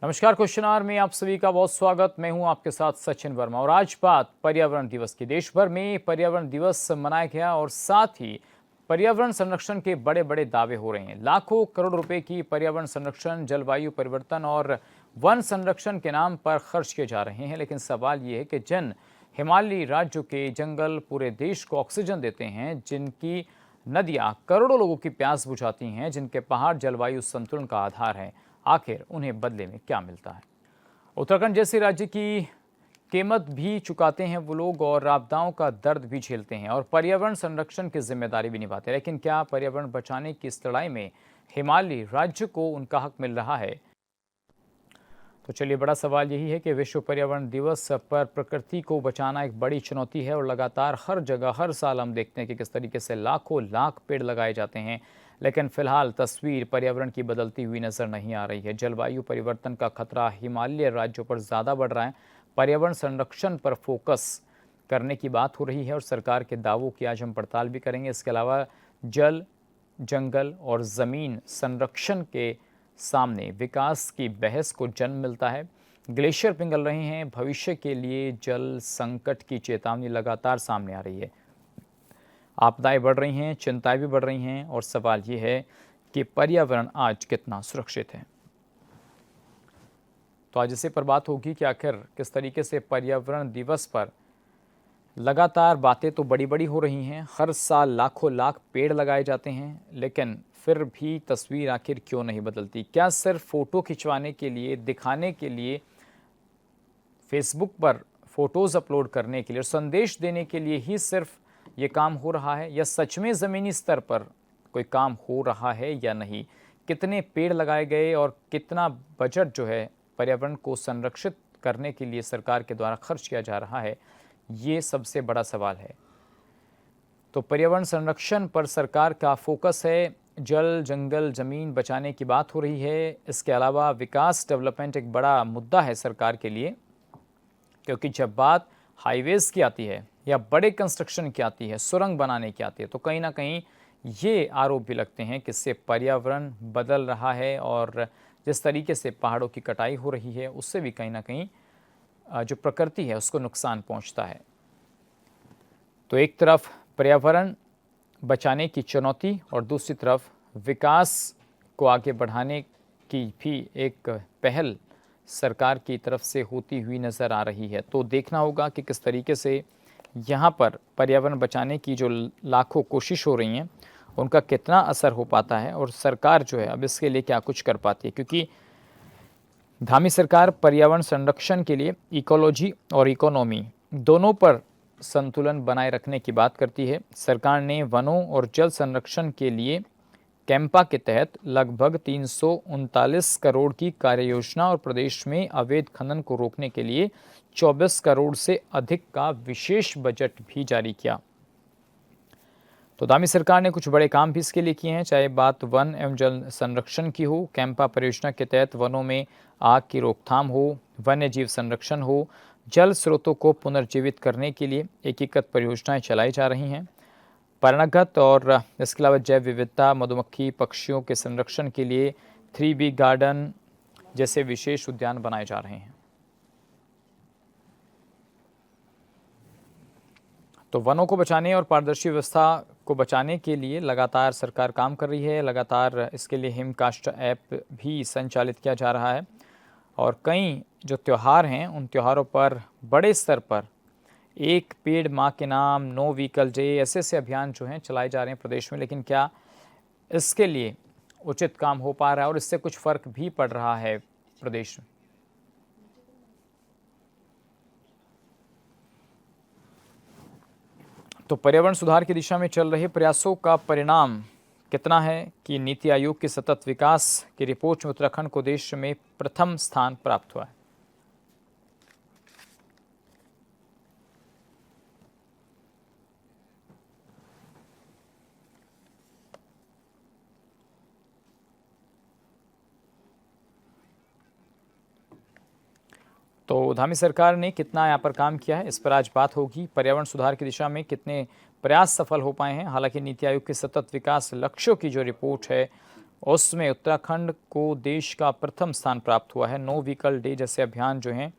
नमस्कार, question our में आप सभी का बहुत स्वागत। मैं हूं आपके साथ सचिन वर्मा और आज बात पर्यावरण दिवस की। देश भर में पर्यावरण दिवस मनाया गया और साथ ही पर्यावरण संरक्षण के बड़े बड़े दावे हो रहे हैं। लाखों करोड़ रुपए की पर्यावरण संरक्षण, जलवायु परिवर्तन और वन संरक्षण के नाम पर खर्च किए जा रहे हैं। लेकिन सवाल ये है कि जिन हिमालयी राज्यों के जंगल पूरे देश को ऑक्सीजन देते हैं, जिनकी नदियां करोड़ों लोगों की प्यास बुझाती हैं, जिनके पहाड़ जलवायु संतुलन का आधार हैं, आखिर उन्हें बदले में क्या मिलता है? उत्तराखंड जैसे राज्य की कीमत भी चुकाते हैं वो लोग और आपदाओं का दर्द भी झेलते हैं और पर्यावरण संरक्षण की जिम्मेदारी भी निभाते हैं। लेकिन क्या पर्यावरण बचाने की इस लड़ाई में हिमालयी राज्य को उनका हक मिल रहा है? तो चलिए, बड़ा सवाल यही है कि विश्व पर्यावरण दिवस पर प्रकृति को बचाना एक बड़ी चुनौती है और लगातार हर जगह हर साल हम देखते हैं कि किस तरीके से लाखों लाख पेड़ लगाए जाते हैं। लेकिन फिलहाल तस्वीर पर्यावरण की बदलती हुई नजर नहीं आ रही है। जलवायु परिवर्तन का खतरा हिमालय राज्यों पर ज़्यादा बढ़ रहा है। पर्यावरण संरक्षण पर फोकस करने की बात हो रही है और सरकार के दावों की आज हम पड़ताल भी करेंगे। इसके अलावा जल, जंगल और ज़मीन संरक्षण के सामने विकास की बहस को जन्म मिलता है। ग्लेशियर पिघल रहे हैं, भविष्य के लिए जल संकट की चेतावनी लगातार सामने आ रही है। आपदाएं बढ़ रही हैं, चिंताएं भी बढ़ रही हैं और सवाल ये है कि पर्यावरण आज कितना सुरक्षित है। तो आज इसी पर बात होगी कि आखिर किस तरीके से पर्यावरण दिवस पर लगातार बातें तो बड़ी बड़ी हो रही हैं, हर साल लाखों लाख पेड़ लगाए जाते हैं, लेकिन फिर भी तस्वीर आखिर क्यों नहीं बदलती? क्या सिर्फ फोटो खिंचवाने के लिए, दिखाने के लिए, फेसबुक पर फोटोज़ अपलोड करने के लिए और संदेश देने के लिए ही सिर्फ ये काम हो रहा है, या सच में ज़मीनी स्तर पर कोई काम हो रहा है या नहीं? कितने पेड़ लगाए गए और कितना बजट जो है पर्यावरण को संरक्षित करने के लिए सरकार के द्वारा खर्च किया जा रहा है, ये सबसे बड़ा सवाल है। तो पर्यावरण संरक्षण पर सरकार का फोकस है। जल, जंगल, ज़मीन बचाने की बात हो रही है। इसके अलावा विकास, डेवलपमेंट एक बड़ा मुद्दा है सरकार के लिए, क्योंकि जब बात हाईवेज़ की आती है या बड़े कंस्ट्रक्शन की आती है, सुरंग बनाने की आती है, तो कहीं ना कहीं ये आरोप भी लगते हैं कि इससे पर्यावरण बदल रहा है और जिस तरीके से पहाड़ों की कटाई हो रही है, उससे भी कहीं ना कहीं जो प्रकृति है उसको नुकसान पहुंचता है। तो एक तरफ पर्यावरण बचाने की चुनौती और दूसरी तरफ विकास को आगे बढ़ाने की भी एक पहल सरकार की तरफ से होती हुई नज़र आ रही है। तो देखना होगा कि किस तरीके से यहाँ पर पर्यावरण बचाने की जो लाखों कोशिश हो रही हैं, उनका कितना असर हो पाता है और सरकार जो है अब इसके लिए क्या कुछ कर पाती है। क्योंकि धामी सरकार पर्यावरण संरक्षण के लिए इकोलॉजी और इकोनॉमी दोनों पर संतुलन बनाए रखने की बात करती है। सरकार ने वनों और जल संरक्षण के लिए कैंपा के तहत लगभग 339 करोड़ की कार्य योजना और प्रदेश में अवैध खनन को रोकने के लिए 24 करोड़ से अधिक का विशेष बजट भी जारी किया। तो दामी सरकार ने कुछ बड़े काम भी इसके लिए किए हैं, चाहे बात वन एवं जल संरक्षण की हो, कैंपा परियोजना के तहत वनों में आग की रोकथाम हो, वन्य जीव संरक्षण हो, जल स्रोतों को पुनर्जीवित करने के लिए एकीकृत परियोजनाएं चलाई जा रही हैं। परणागत और इसके अलावा जैव विविधता, मधुमक्खी, पक्षियों के संरक्षण के लिए 3B गार्डन जैसे विशेष उद्यान बनाए जा रहे हैं। तो वनों को बचाने और पारदर्शी व्यवस्था को बचाने के लिए लगातार सरकार काम कर रही है। लगातार इसके लिए हिमकाष्ट ऐप भी संचालित किया जा रहा है और कई जो त्यौहार हैं, उन त्योहारों पर बड़े स्तर पर एक पेड़ माँ के नाम, नो व्हीकल डे, ऐसे अभियान जो हैं चलाए जा रहे हैं प्रदेश में। लेकिन क्या इसके लिए उचित काम हो पा रहा है और इससे कुछ फ़र्क भी पड़ रहा है प्रदेश में? तो पर्यावरण सुधार की दिशा में चल रहे प्रयासों का परिणाम कितना है कि नीति आयोग की सतत विकास की रिपोर्ट में उत्तराखंड को देश में प्रथम स्थान प्राप्त हुआ है। तो धामी सरकार ने कितना यहाँ पर काम किया है, इस पर आज बात होगी। पर्यावरण सुधार की दिशा में कितने प्रयास सफल हो पाए हैं। हालांकि नीति आयोग के सतत विकास लक्ष्यों की जो रिपोर्ट है उसमें उत्तराखंड को देश का प्रथम स्थान प्राप्त हुआ है। नो व्हीकल डे जैसे अभियान जो हैं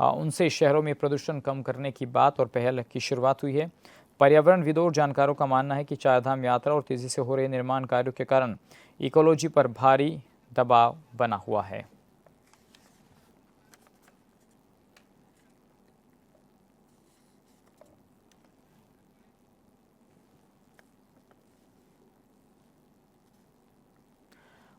उनसे शहरों में प्रदूषण कम करने की बात और पहल की शुरुआत हुई है। पर्यावरणविदों और जानकारों का मानना है कि चारधाम यात्रा और तेज़ी से हो रहे निर्माण कार्यों के कारण इकोलॉजी पर भारी दबाव बना हुआ है।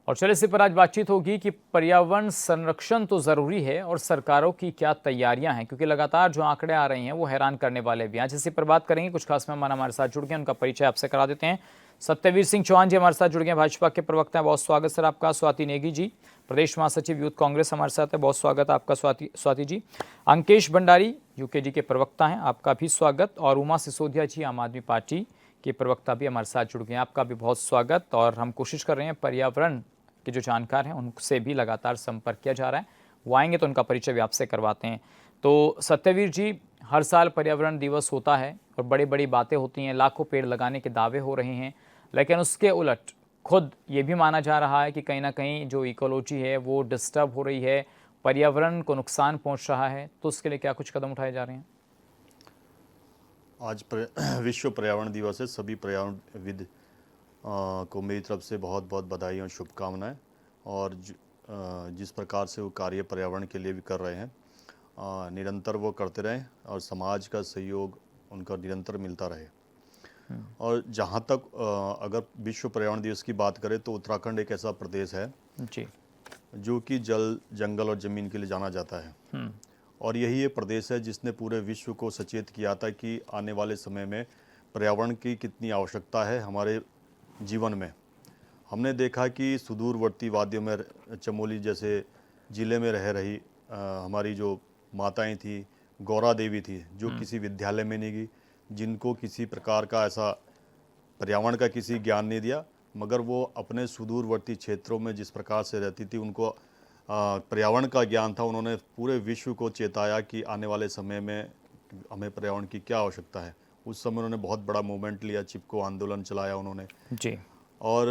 और चलिए इसी पर आज बातचीत होगी कि पर्यावरण संरक्षण तो ज़रूरी है और सरकारों की क्या तैयारियां हैं, क्योंकि लगातार जो आंकड़े आ रहे हैं वो हैरान करने वाले भी हैं। आज इसी पर बात करेंगे। कुछ खास मेहमान हमारे साथ जुड़ गए, उनका परिचय आपसे करा देते हैं। सत्यवीर सिंह चौहान जी हमारे साथ जुड़ गए, भाजपा के प्रवक्ता हैं, बहुत स्वागत सर आपका। स्वाति नेगी जी, प्रदेश महासचिव यूथ कांग्रेस हमारे साथ है, बहुत स्वागत आपका स्वाति जी। अंकेश भंडारी यूकेडी के प्रवक्ता हैं, आपका भी स्वागत। और उमा सिसोदिया जी आम आदमी पार्टी के प्रवक्ता भी हमारे साथ जुड़ गए, आपका भी बहुत स्वागत। और हम कोशिश कर रहे हैं पर्यावरण के जो जानकार हैं उनसे भी लगातार संपर्क किया जा रहा है, वो आएंगे तो उनका परिचय भी आपसे करवाते हैं। तो सत्यवीर जी, हर साल पर्यावरण दिवस होता है और बड़ी बड़ी बातें होती हैं, लाखों पेड़ लगाने के दावे हो रहे हैं, लेकिन उसके उलट खुद ये भी माना जा रहा है कि कहीं ना कहीं जो इकोलॉजी है वो डिस्टर्ब हो रही है, पर्यावरण को नुकसान पहुंच रहा है। तो उसके लिए क्या कुछ कदम उठाए जा रहे हैं? आज विश्व पर्यावरण दिवस है। सभी पर्यावरणविद को मेरी तरफ से बहुत बहुत बधाई और शुभकामनाएं। और जिस प्रकार से वो कार्य पर्यावरण के लिए भी कर रहे हैं, निरंतर वो करते रहें और समाज का सहयोग उनका निरंतर मिलता रहे। और जहाँ तक अगर विश्व पर्यावरण दिवस की बात करें तो उत्तराखंड एक ऐसा प्रदेश है जी, जो कि जल, जंगल और ज़मीन के लिए जाना जाता है। और यही ये प्रदेश है जिसने पूरे विश्व को सचेत किया था कि आने वाले समय में पर्यावरण की कितनी आवश्यकता है हमारे जीवन में। हमने देखा कि सुदूरवर्ती वादियों में चमोली जैसे ज़िले में रह रही हमारी जो माताएं थी, गौरा देवी थी, जो किसी विद्यालय में नहीं गई, जिनको किसी प्रकार का ऐसा पर्यावरण का किसी ज्ञान नहीं दिया, मगर वो अपने सुदूरवर्ती क्षेत्रों में जिस प्रकार से रहती थी, उनको पर्यावरण का ज्ञान था। उन्होंने पूरे विश्व को चेताया कि आने वाले समय में हमें पर्यावरण की क्या आवश्यकता है। उस समय उन्होंने बहुत बड़ा मूवमेंट लिया, चिपको आंदोलन चलाया उन्होंने जी। और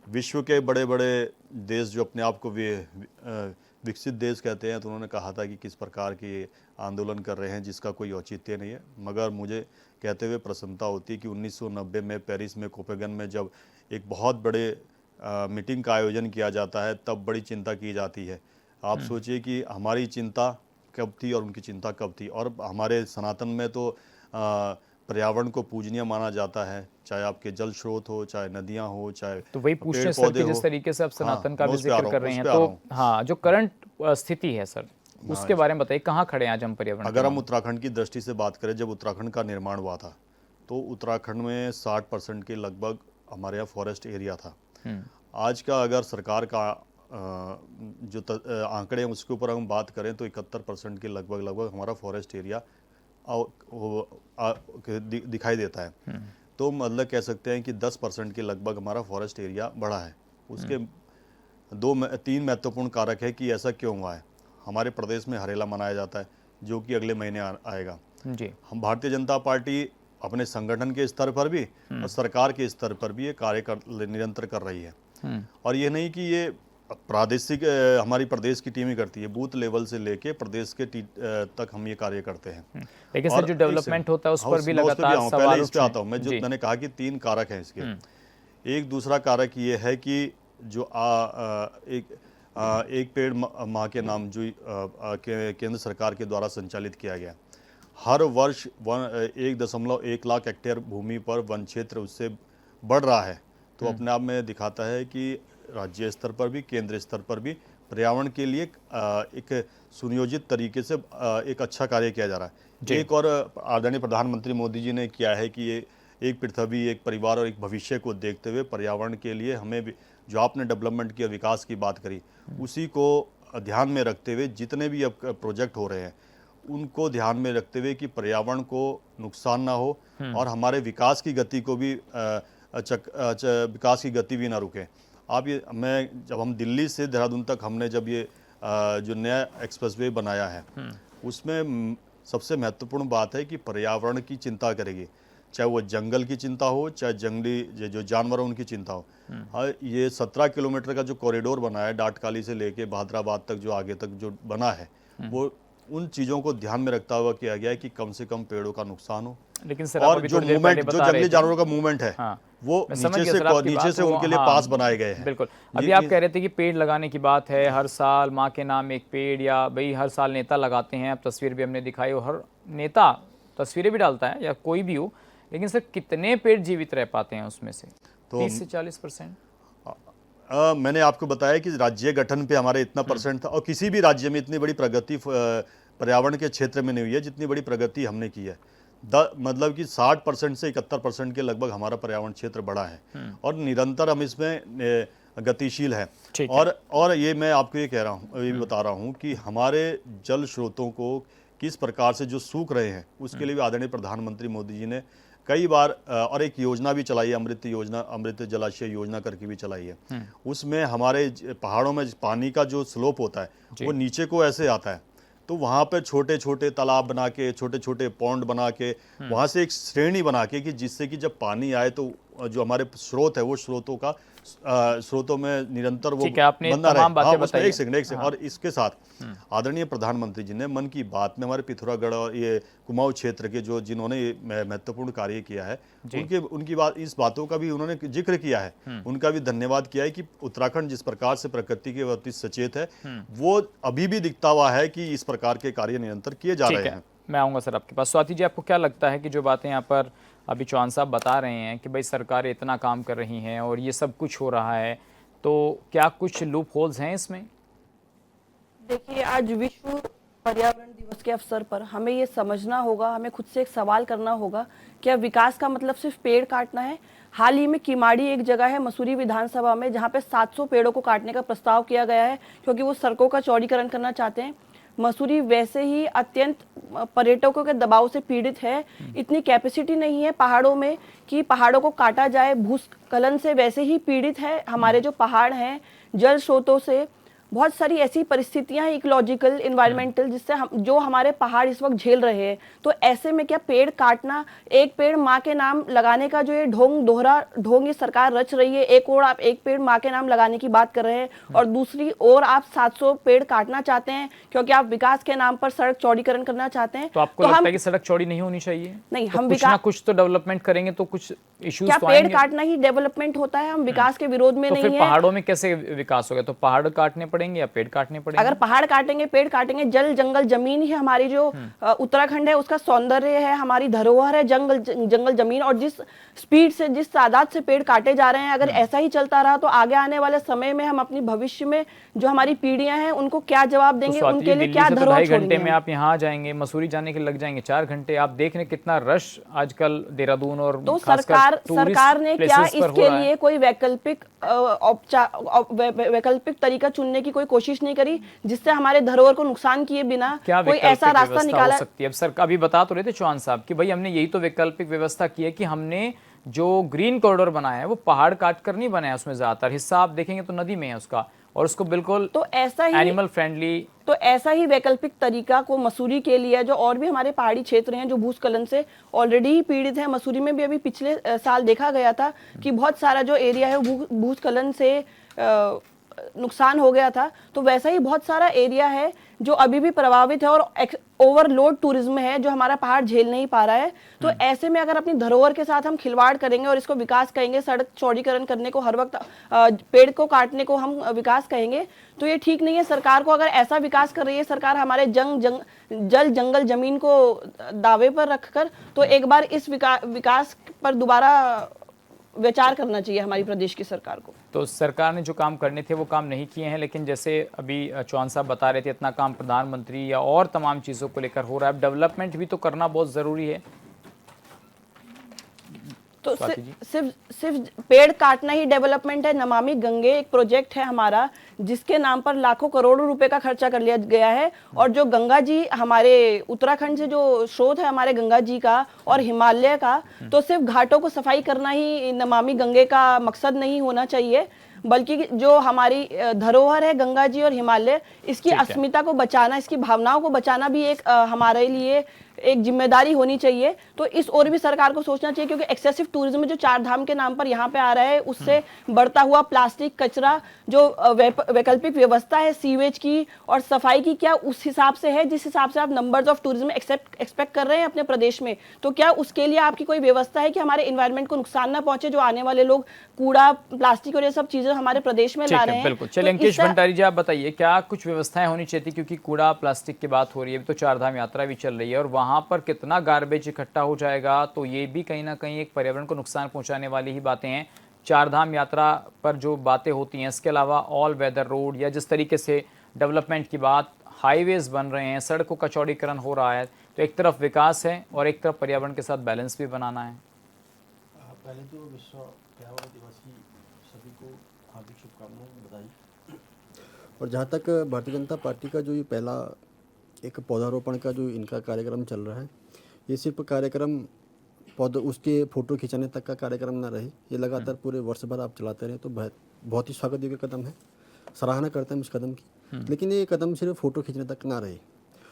विश्व के बड़े बड़े देश जो अपने आप को विकसित देश कहते हैं, तो उन्होंने कहा था कि किस प्रकार के आंदोलन कर रहे हैं जिसका कोई औचित्य नहीं है। मगर मुझे कहते हुए प्रसन्नता होती है कि 1990 में पेरिस में कोपेनहेगन में जब एक बहुत बड़े मीटिंग का आयोजन किया जाता है, तब बड़ी चिंता की जाती है। आप सोचिए कि हमारी चिंता कब थी और उनकी चिंता कब थी। और हमारे सनातन में तो पर्यावरण को पूजनीय माना जाता है, चाहे आपके जल स्रोत हो, चाहे नदियां हो, चाहे तो वही पेड़ पूछने सर पौधे कि हो। जिस तरीके से आप सनातन का मैं भी उस पे आ जिक्र रहा कर हूँ रहे उस हैं, पे आ तो रहा हूँ। हाँ, जो करंट स्थिति है सर, उसके बारे में बताइए, कहाँ खड़े हैं आज हम पर्यावरण के अगर हम मामले? उत्तराखंड की दृष्टि से बात करें, जब उत्तराखंड का निर्माण हुआ था तो उत्तराखंड में 60% के लगभग हमारे यहाँ फॉरेस्ट एरिया था। आज का अगर सरकार का जो आंकड़े हैं उसके ऊपर हम बात करें तो 71% के लगभग हमारा फॉरेस्ट एरिया दिखाई देता है। तो मतलब कह सकते हैं कि 10% के लगभग हमारा फॉरेस्ट एरिया बढ़ा है। उसके तीन महत्वपूर्ण कारक है कि ऐसा क्यों हुआ है। हमारे प्रदेश में हरेला मनाया जाता है जो कि अगले महीने आएगा। जी, हम भारतीय जनता पार्टी अपने संगठन के स्तर पर भी और सरकार के स्तर पर भी ये कार्य निरंतर कर रही है। और ये नहीं कि ये प्रादेशिक हमारी प्रदेश की टीम ही करती है, बूथ लेवल से लेके प्रदेश के तक हम ये कार्य करते हैं। लेकिन सर और जो डेवलपमेंट होता है उस पर भी मैं उस पे लगातार आऊँ, सवाल पहले इस उठ पे रहे आता हूँ मैं। हैं। जो जी, मैंने कहा कि 3 कारक हैं इसके। एक दूसरा कारक ये है कि जो एक पेड़ माह के नाम जो केंद्र सरकार के द्वारा संचालित किया गया, हर वर्ष 1.1 लाख हेक्टेयर भूमि पर वन क्षेत्र उससे बढ़ रहा है। तो अपने आप में दिखाता है कि राज्य स्तर पर भी, केंद्र स्तर पर भी पर्यावरण के लिए एक सुनियोजित तरीके से एक अच्छा कार्य किया जा रहा है। एक और आदरणीय प्रधानमंत्री मोदी जी ने किया है कि ये एक पृथ्वी, एक परिवार और एक भविष्य को देखते हुए पर्यावरण के लिए हमें भी, जो आपने डेवलपमेंट की, विकास की बात करी, उसी को ध्यान में रखते हुए जितने भी अब प्रोजेक्ट हो रहे हैं उनको ध्यान में रखते हुए कि पर्यावरण को नुकसान ना हो और हमारे विकास की गति को भी विकास की गति भी ना रुके। आप ये, मैं जब हम दिल्ली से देहरादून तक हमने जब ये जो नया एक्सप्रेसवे बनाया है, उसमें सबसे महत्वपूर्ण बात है कि पर्यावरण की चिंता करेगी। चाहे वो जंगल की चिंता हो, चाहे जंगली जो जानवर हो उनकी चिंता हो। हाँ, ये 17 किलोमीटर का जो कॉरिडोर बना है डाटकाली से लेके भादराबाद तक, जो आगे तक जो बना है, वो उन चीज़ों को ध्यान में रखता हुआ किया गया है कि कम से कम पेड़ों का नुकसान हो। लेकिन सर, आप और अभी जो थोड़ी देर मूवमेंट, पहले जो बता रहे जंगली थे। जानवरों का मूवमेंट है, हाँ, वो मैं समझ नीचे गया से सर आपकी नीचे बात, से वो उनके लिए हाँ, पास बनाए गए हैं। बिल्कुल। अभी ये आप कह रहे थे कि पेड़ लगाने की बात है, हर साल माँ के नाम एक पेड़, या भाई हर साल नेता लगाते हैं, अब तस्वीर भी हमने दिखाई, और हर नेता तस्वीरें भी डालता है या कोई भी हो, लेकिन सर कितने पेड़ जीवित रह पाते हैं उसमें से? तो 30 से 40%। मैंने आपको बताया कि राज्य गठन पे हमारे इतना परसेंट था, और किसी भी राज्य में इतनी बड़ी प्रगति पर्यावरण के क्षेत्र में नहीं हुई है जितनी बड़ी प्रगति हमने की है। मतलब कि 60% से 71% के लगभग हमारा पर्यावरण क्षेत्र बड़ा है, और निरंतर हम इसमें गतिशील है। ठीक और ये मैं आपको ये कह रहा हूँ, ये बता रहा हूँ कि हमारे जल स्रोतों को किस प्रकार से जो सूख रहे हैं, उसके लिए भी आदरणीय प्रधानमंत्री मोदी जी ने कई बार और एक योजना भी चलाई है, अमृत योजना, अमृत जलाशय योजना करके भी चलाई है। उसमें हमारे पहाड़ों में पानी का जो स्लोप होता है वो नीचे को ऐसे आता है, तो वहाँ पे छोटे छोटे तालाब बना के, छोटे छोटे पॉन्ड बना के, वहाँ से एक श्रेणी बना के, कि जिससे कि जब पानी आए तो जो हमारे स्रोत है वो स्रोतों में निरंतर वो ठीक है, आपने बंदा तमाम रहे। बातें हाँ, बताई। एक सेकंड। और इसके साथ आदरणीय प्रधानमंत्री जी ने मन की बात में हमारे पिथौरागढ़ और ये कुमाऊं क्षेत्र के जो जिन्होंने ये महत्वपूर्ण कार्य किया है, उनकी बात, इस बातों का भी उन्होंने जिक्र किया है, उनका भी धन्यवाद किया है कि उत्तराखंड जिस प्रकार से प्रकृति के प्रति सचेत है, वो अभी भी दिखता हुआ है कि इस प्रकार के कार्य निरंतर किए जा रहे हैं। मैं आऊँगा सर आपके पास। स्वाति जी, आपको क्या लगता है कि जो बातें यहाँ पर अभी चौहान साहब बता रहे हैं कि भाई सरकारें इतना काम कर रही हैं और ये सब कुछ हो रहा है, तो क्या कुछ लूप होल्स हैं इसमें? देखिए, आज विश्व पर्यावरण दिवस के अवसर पर हमें ये समझना होगा, हमें खुद से एक सवाल करना होगा, क्या विकास का मतलब सिर्फ पेड़ काटना है? हाल ही में किमाड़ी एक जगह है मसूरी विधानसभा में, जहाँ पे 700 पेड़ों को काटने का प्रस्ताव किया गया है, क्योंकि वो सड़कों का चौड़ीकरण करना चाहते हैं। मसूरी वैसे ही अत्यंत पर्यटकों के दबाव से पीड़ित है, इतनी कैपेसिटी नहीं है पहाड़ों में कि पहाड़ों को काटा जाए। भूस्खलन से वैसे ही पीड़ित है हमारे जो पहाड़ हैं, जल स्रोतों से बहुत सारी ऐसी परिस्थितियां हैं इकोलॉजिकल, इन्वायरमेंटल, जिससे हम जो हमारे पहाड़ इस वक्त झेल रहे हैं। तो ऐसे में क्या पेड़ काटना, एक पेड़ माँ के नाम लगाने का जो ये दोहरा ढोंग ये सरकार रच रही है, एक और आप एक पेड़ माँ के नाम लगाने की बात कर रहे हैं और दूसरी ओर आप 700 पेड़ काटना चाहते हैं क्योंकि आप विकास के नाम पर सड़क चौड़ीकरण करना चाहते हैं। तो आपको लगता है कि सड़क चौड़ी नहीं होनी चाहिए? नहीं, तो हम कुछ ना कुछ तो डेवलपमेंट करेंगे तो कुछ इश्यूज क्या तो पेड़ आएंगे। काटना ही डेवलपमेंट होता है? हम विकास के विरोध में तो नहीं फिर है। पहाड़ों में कैसे विकास होगा? तो पहाड़ काटने पड़ेंगे या पेड़ काटने पड़ेंगे? अगर पहाड़ काटेंगे, पेड़ काटेंगे, जल जंगल जमीन ही हमारी जो उत्तराखंड है उसका सौंदर्य है, हमारी धरोहर है, जंगल जमीन। और जिस स्पीड से, जिस तादाद से पेड़ काटे जा रहे हैं, अगर ऐसा ही चलता रहा तो आगे आने वाले समय में हम अपनी भविष्य में जो हमारी पीढ़ियां हैं उनको क्या जवाब देंगे, तो उनके लिए क्या तो धरोहर 2.5 घंटे में आप यहाँ जाएंगे, मसूरी जाने के लग जाएंगे 4 घंटे। आप देख रहे कितना रश आजकल देहरादून और तो सरकार ने क्या इसके लिए कोई वैकल्पिक तरीका चुनने की कोई कोशिश नहीं करी, जिससे हमारे धरोहर को नुकसान किए बिना कोई ऐसा रास्ता निकाला? हो सकती है। अब सर अभी बता तो रहे थे चौहान साहब कि भाई हमने यही तो वैकल्पिक व्यवस्था की है कि हमने जो ग्रीन कॉरिडोर बनाया है वो पहाड़ काट कर नहीं बनाया, उसमें ज्यादातर हिस्सा आप देखेंगे तो नदी में है उसका, और उसको बिल्कुल तो ऐसा ही एनिमल फ्रेंडली, तो ऐसा ही वैकल्पिक तरीका को मसूरी के लिए, जो और भी हमारे पहाड़ी क्षेत्र हैं जो भूस्खलन से ऑलरेडी ही पीड़ित हैं। मसूरी में भी अभी पिछले साल देखा गया था कि बहुत सारा जो एरिया है वो भूस्खलन से नुकसान हो गया था। तो वैसा ही बहुत सारा एरिया है जो अभी भी प्रभावित है और ओवरलोड टूरिज्म है जो हमारा पहाड़ झेल नहीं पा रहा है। तो ऐसे में अगर अपनी धरोहर के साथ हम खिलवाड़ करेंगे और इसको विकास कहेंगे, सड़क चौड़ीकरण करने को हर वक्त पेड़ को काटने को हम विकास कहेंगे, तो ये ठीक नहीं है। सरकार को अगर ऐसा विकास कर रही है सरकार हमारे जल जंगल जमीन को दावे पर रखकर, तो एक बार इस विकास पर दोबारा विचार करना चाहिए हमारी प्रदेश की सरकार को। तो सरकार ने जो काम करने थे वो काम नहीं किए हैं, लेकिन जैसे अभी चौहान साहब बता रहे थे इतना काम प्रधानमंत्री या और तमाम चीज़ों को लेकर हो रहा है। अब डेवलपमेंट भी तो करना बहुत ज़रूरी है। तो सिर्फ पेड़ काटना ही डेवलपमेंट है? नमामि गंगे एक प्रोजेक्ट है हमारा जिसके नाम पर लाखों करोड़ों रुपए का खर्चा कर लिया गया है, और जो गंगा जी हमारे उत्तराखंड से जो स्रोत है हमारे गंगा जी का और हिमालय का, तो सिर्फ घाटों को सफाई करना ही नमामि गंगे का मकसद नहीं होना चाहिए, बल्कि जो हमारी धरोहर है गंगा जी और हिमालय, इसकी अस्मिता को बचाना, इसकी भावनाओं को बचाना भी एक हमारे लिए एक जिम्मेदारी होनी चाहिए। तो इस ओर भी सरकार को सोचना चाहिए, क्योंकि एक्सेसिव टूरिज्म जो चार धाम के नाम पर यहाँ पे आ रहा है, उससे बढ़ता हुआ प्लास्टिक कचरा, जो वैकल्पिक व्यवस्था है सीवेज की और सफाई की, क्या उस हिसाब से है जिस हिसाब से आप नंबर्स ऑफ टूरिज्म एक्सपेक्ट कर रहे हैं अपने प्रदेश में? तो क्या उसके लिए आपकी कोई व्यवस्था है कि हमारे इन्वायरमेंट को नुकसान ना पहुंचे, जो आने वाले लोग कूड़ा, प्लास्टिक और ये सब चीजें हमारे प्रदेश में ला रहे हैं? बिल्कुल। चलिए अंकेश भंडारी जी, आप बताइए क्या कुछ व्यवस्थाएं होनी चाहिए थी, क्योंकि कूड़ा प्लास्टिक की बात हो रही है, अभी तो चार धाम यात्रा भी चल रही है और वहां पर कितना गार्बेज इकट्ठा हो जाएगा, तो ये भी कहीं ना कहीं एक पर्यावरण को नुकसान पहुंचाने वाली ही बातें हैं। चार धाम यात्रा पर जो बातें होती हैं, इसके अलावा ऑल वेदर रोड या जिस तरीके से डेवलपमेंट की बात, हाईवेज बन रहे हैं, सड़कों का चौड़ीकरण हो रहा है, तो एक तरफ विकास है और एक तरफ पर्यावरण के साथ बैलेंस भी बनाना है। पहले तो विश्व पर्यावरण दिवस की सभी को हार्दिक शुभकामनाएं, बधाई। और जहाँ तक भारतीय जनता पार्टी का जो ये पहला एक पौधारोपण का जो इनका कार्यक्रम चल रहा है, ये सिर्फ कार्यक्रम पौधे उसके फ़ोटो खिंचाने तक का कार्यक्रम ना रहे, ये लगातार पूरे वर्ष भर आप चलाते रहे तो बहुत ही स्वागत योग्य कदम है, सराहना करते हैं इस कदम की। लेकिन ये कदम सिर्फ फ़ोटो खींचने तक ना रहे।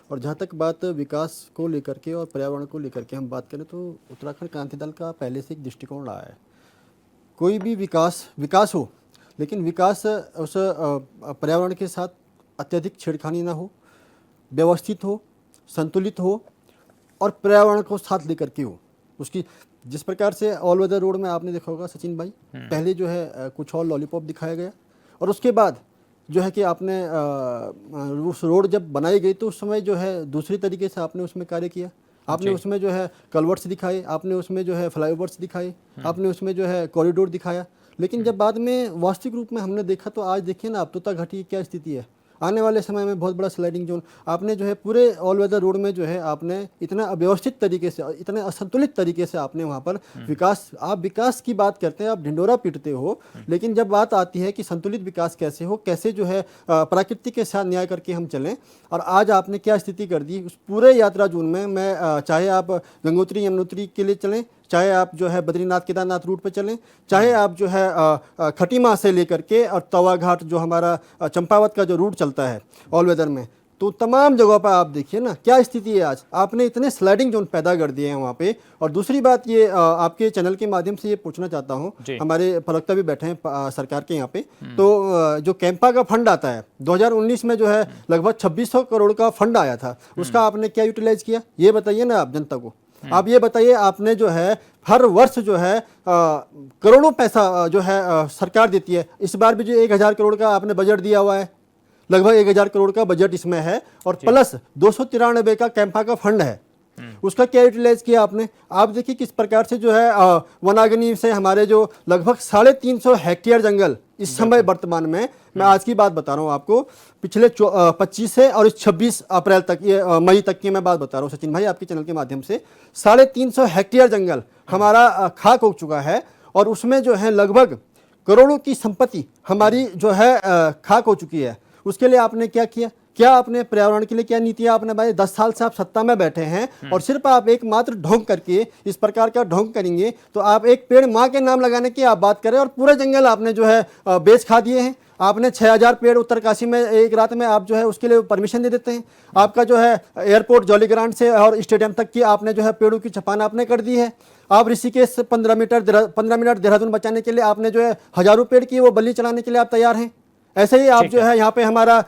और जहाँ तक बात विकास को लेकर के और पर्यावरण को लेकर के हम बात करें, तो उत्तराखंड क्रांति दल का पहले से एक दृष्टिकोण रहा है, कोई भी विकास हो, लेकिन विकास उस पर्यावरण के साथ अत्यधिक छेड़खानी ना हो, व्यवस्थित हो, संतुलित हो और पर्यावरण को साथ लेकर के हो। उसकी जिस प्रकार से ऑल वेदर रोड में आपने देखा होगा सचिन भाई, पहले जो है कुछ और लॉलीपॉप दिखाया गया और उसके बाद जो है कि आपने उस रोड जब बनाई गई तो उस समय जो है दूसरी तरीके से आपने उसमें कार्य किया। आपने उसमें जो है कलवर्ट्स दिखाए, आपने उसमें जो है फ्लाईओवर्स दिखाए, आपने उसमें जो है कॉरिडोर दिखाया। लेकिन जब बाद में वास्तविक रूप में हमने देखा तो आज देखिए ना, अब तोता घाटी की क्या स्थिति है। आने वाले समय में बहुत बड़ा स्लाइडिंग जोन आपने जो है पूरे ऑल वेदर रोड में जो है आपने इतना अव्यवस्थित तरीके से, इतने असंतुलित तरीके से आपने वहाँ पर आप विकास की बात करते हैं, आप ढिंडोरा पीटते हो, लेकिन जब बात आती है कि संतुलित विकास कैसे हो, कैसे जो है प्रकृति के साथ न्याय करके हम चलें, और आज आपने क्या स्थिति कर दी उस पूरे यात्रा जोन में। मैं चाहे आप गंगोत्री यमुनोत्री के लिए चलें, चाहे आप जो है बद्रीनाथ केदारनाथ रूट पे चलें, चाहे आप जो है खटीमा से लेकर के और तवा घाट जो हमारा चंपावत का जो रूट चलता है ऑल वेदर में, तो तमाम जगहों पर आप देखिए ना क्या स्थिति है। आज आपने इतने स्लाइडिंग जोन पैदा कर दिए हैं वहाँ पे। और दूसरी बात ये आपके चैनल के माध्यम से ये पूछना चाहता हूँ, हमारे प्रवक्ता भी बैठे हैं सरकार के यहाँ पे, तो जो कैंपा का फंड आता है 2019 में जो है लगभग 2600 करोड़ का फंड आया था, उसका आपने क्या यूटिलाइज किया ये बताइए ना आप जनता को। आप ये बताइए, आपने जो है हर वर्ष जो है करोड़ों पैसा जो है सरकार देती है। इस बार भी जो 1000 करोड़ का आपने बजट दिया हुआ है, लगभग 1000 करोड़ का बजट इसमें है और प्लस 293 का कैंपा का फंड है, उसका क्या यूटिलाइज किया आपने? आप देखिए किस प्रकार से जो है वनाग्नि से हमारे जो लगभग 350 हेक्टेयर जंगल इस समय वर्तमान में, मैं आज की बात बता रहा हूँ आपको, पिछले 25 से और इस 26 अप्रैल तक, ये मई तक की मैं बात बता रहा हूँ सचिन भाई आपके चैनल के माध्यम से, 350 हेक्टेयर जंगल हमारा खाक हो चुका है और उसमें जो है लगभग करोड़ों की संपत्ति हमारी जो है खाक हो चुकी है। उसके लिए आपने क्या किया? क्या आपने पर्यावरण के लिए क्या नीतियां आपने भाई? 10 साल से आप सत्ता में बैठे हैं और सिर्फ आप एकमात्र ढोंग करके इस प्रकार का ढोंग करेंगे तो आप एक पेड़ माँ के नाम लगाने की आप बात करें और पूरे जंगल आपने जो है बेच खा दिए हैं। आपने 6000 पेड़ उत्तरकाशी में एक रात में आप जो है उसके लिए परमिशन दे देते हैं। आपका जो है एयरपोर्ट जॉलीग्रांट से और स्टेडियम तक की आपने जो है पेड़ों की छपान आपने कर दी है। आप ऋषिकेश 15 मिनट देहरादून बचाने के लिए आपने जो है हजारों पेड़ की वो बलि चलाने के लिए आप तैयार हैं। ऐसे ही आप जो है यहाँ पे हमारा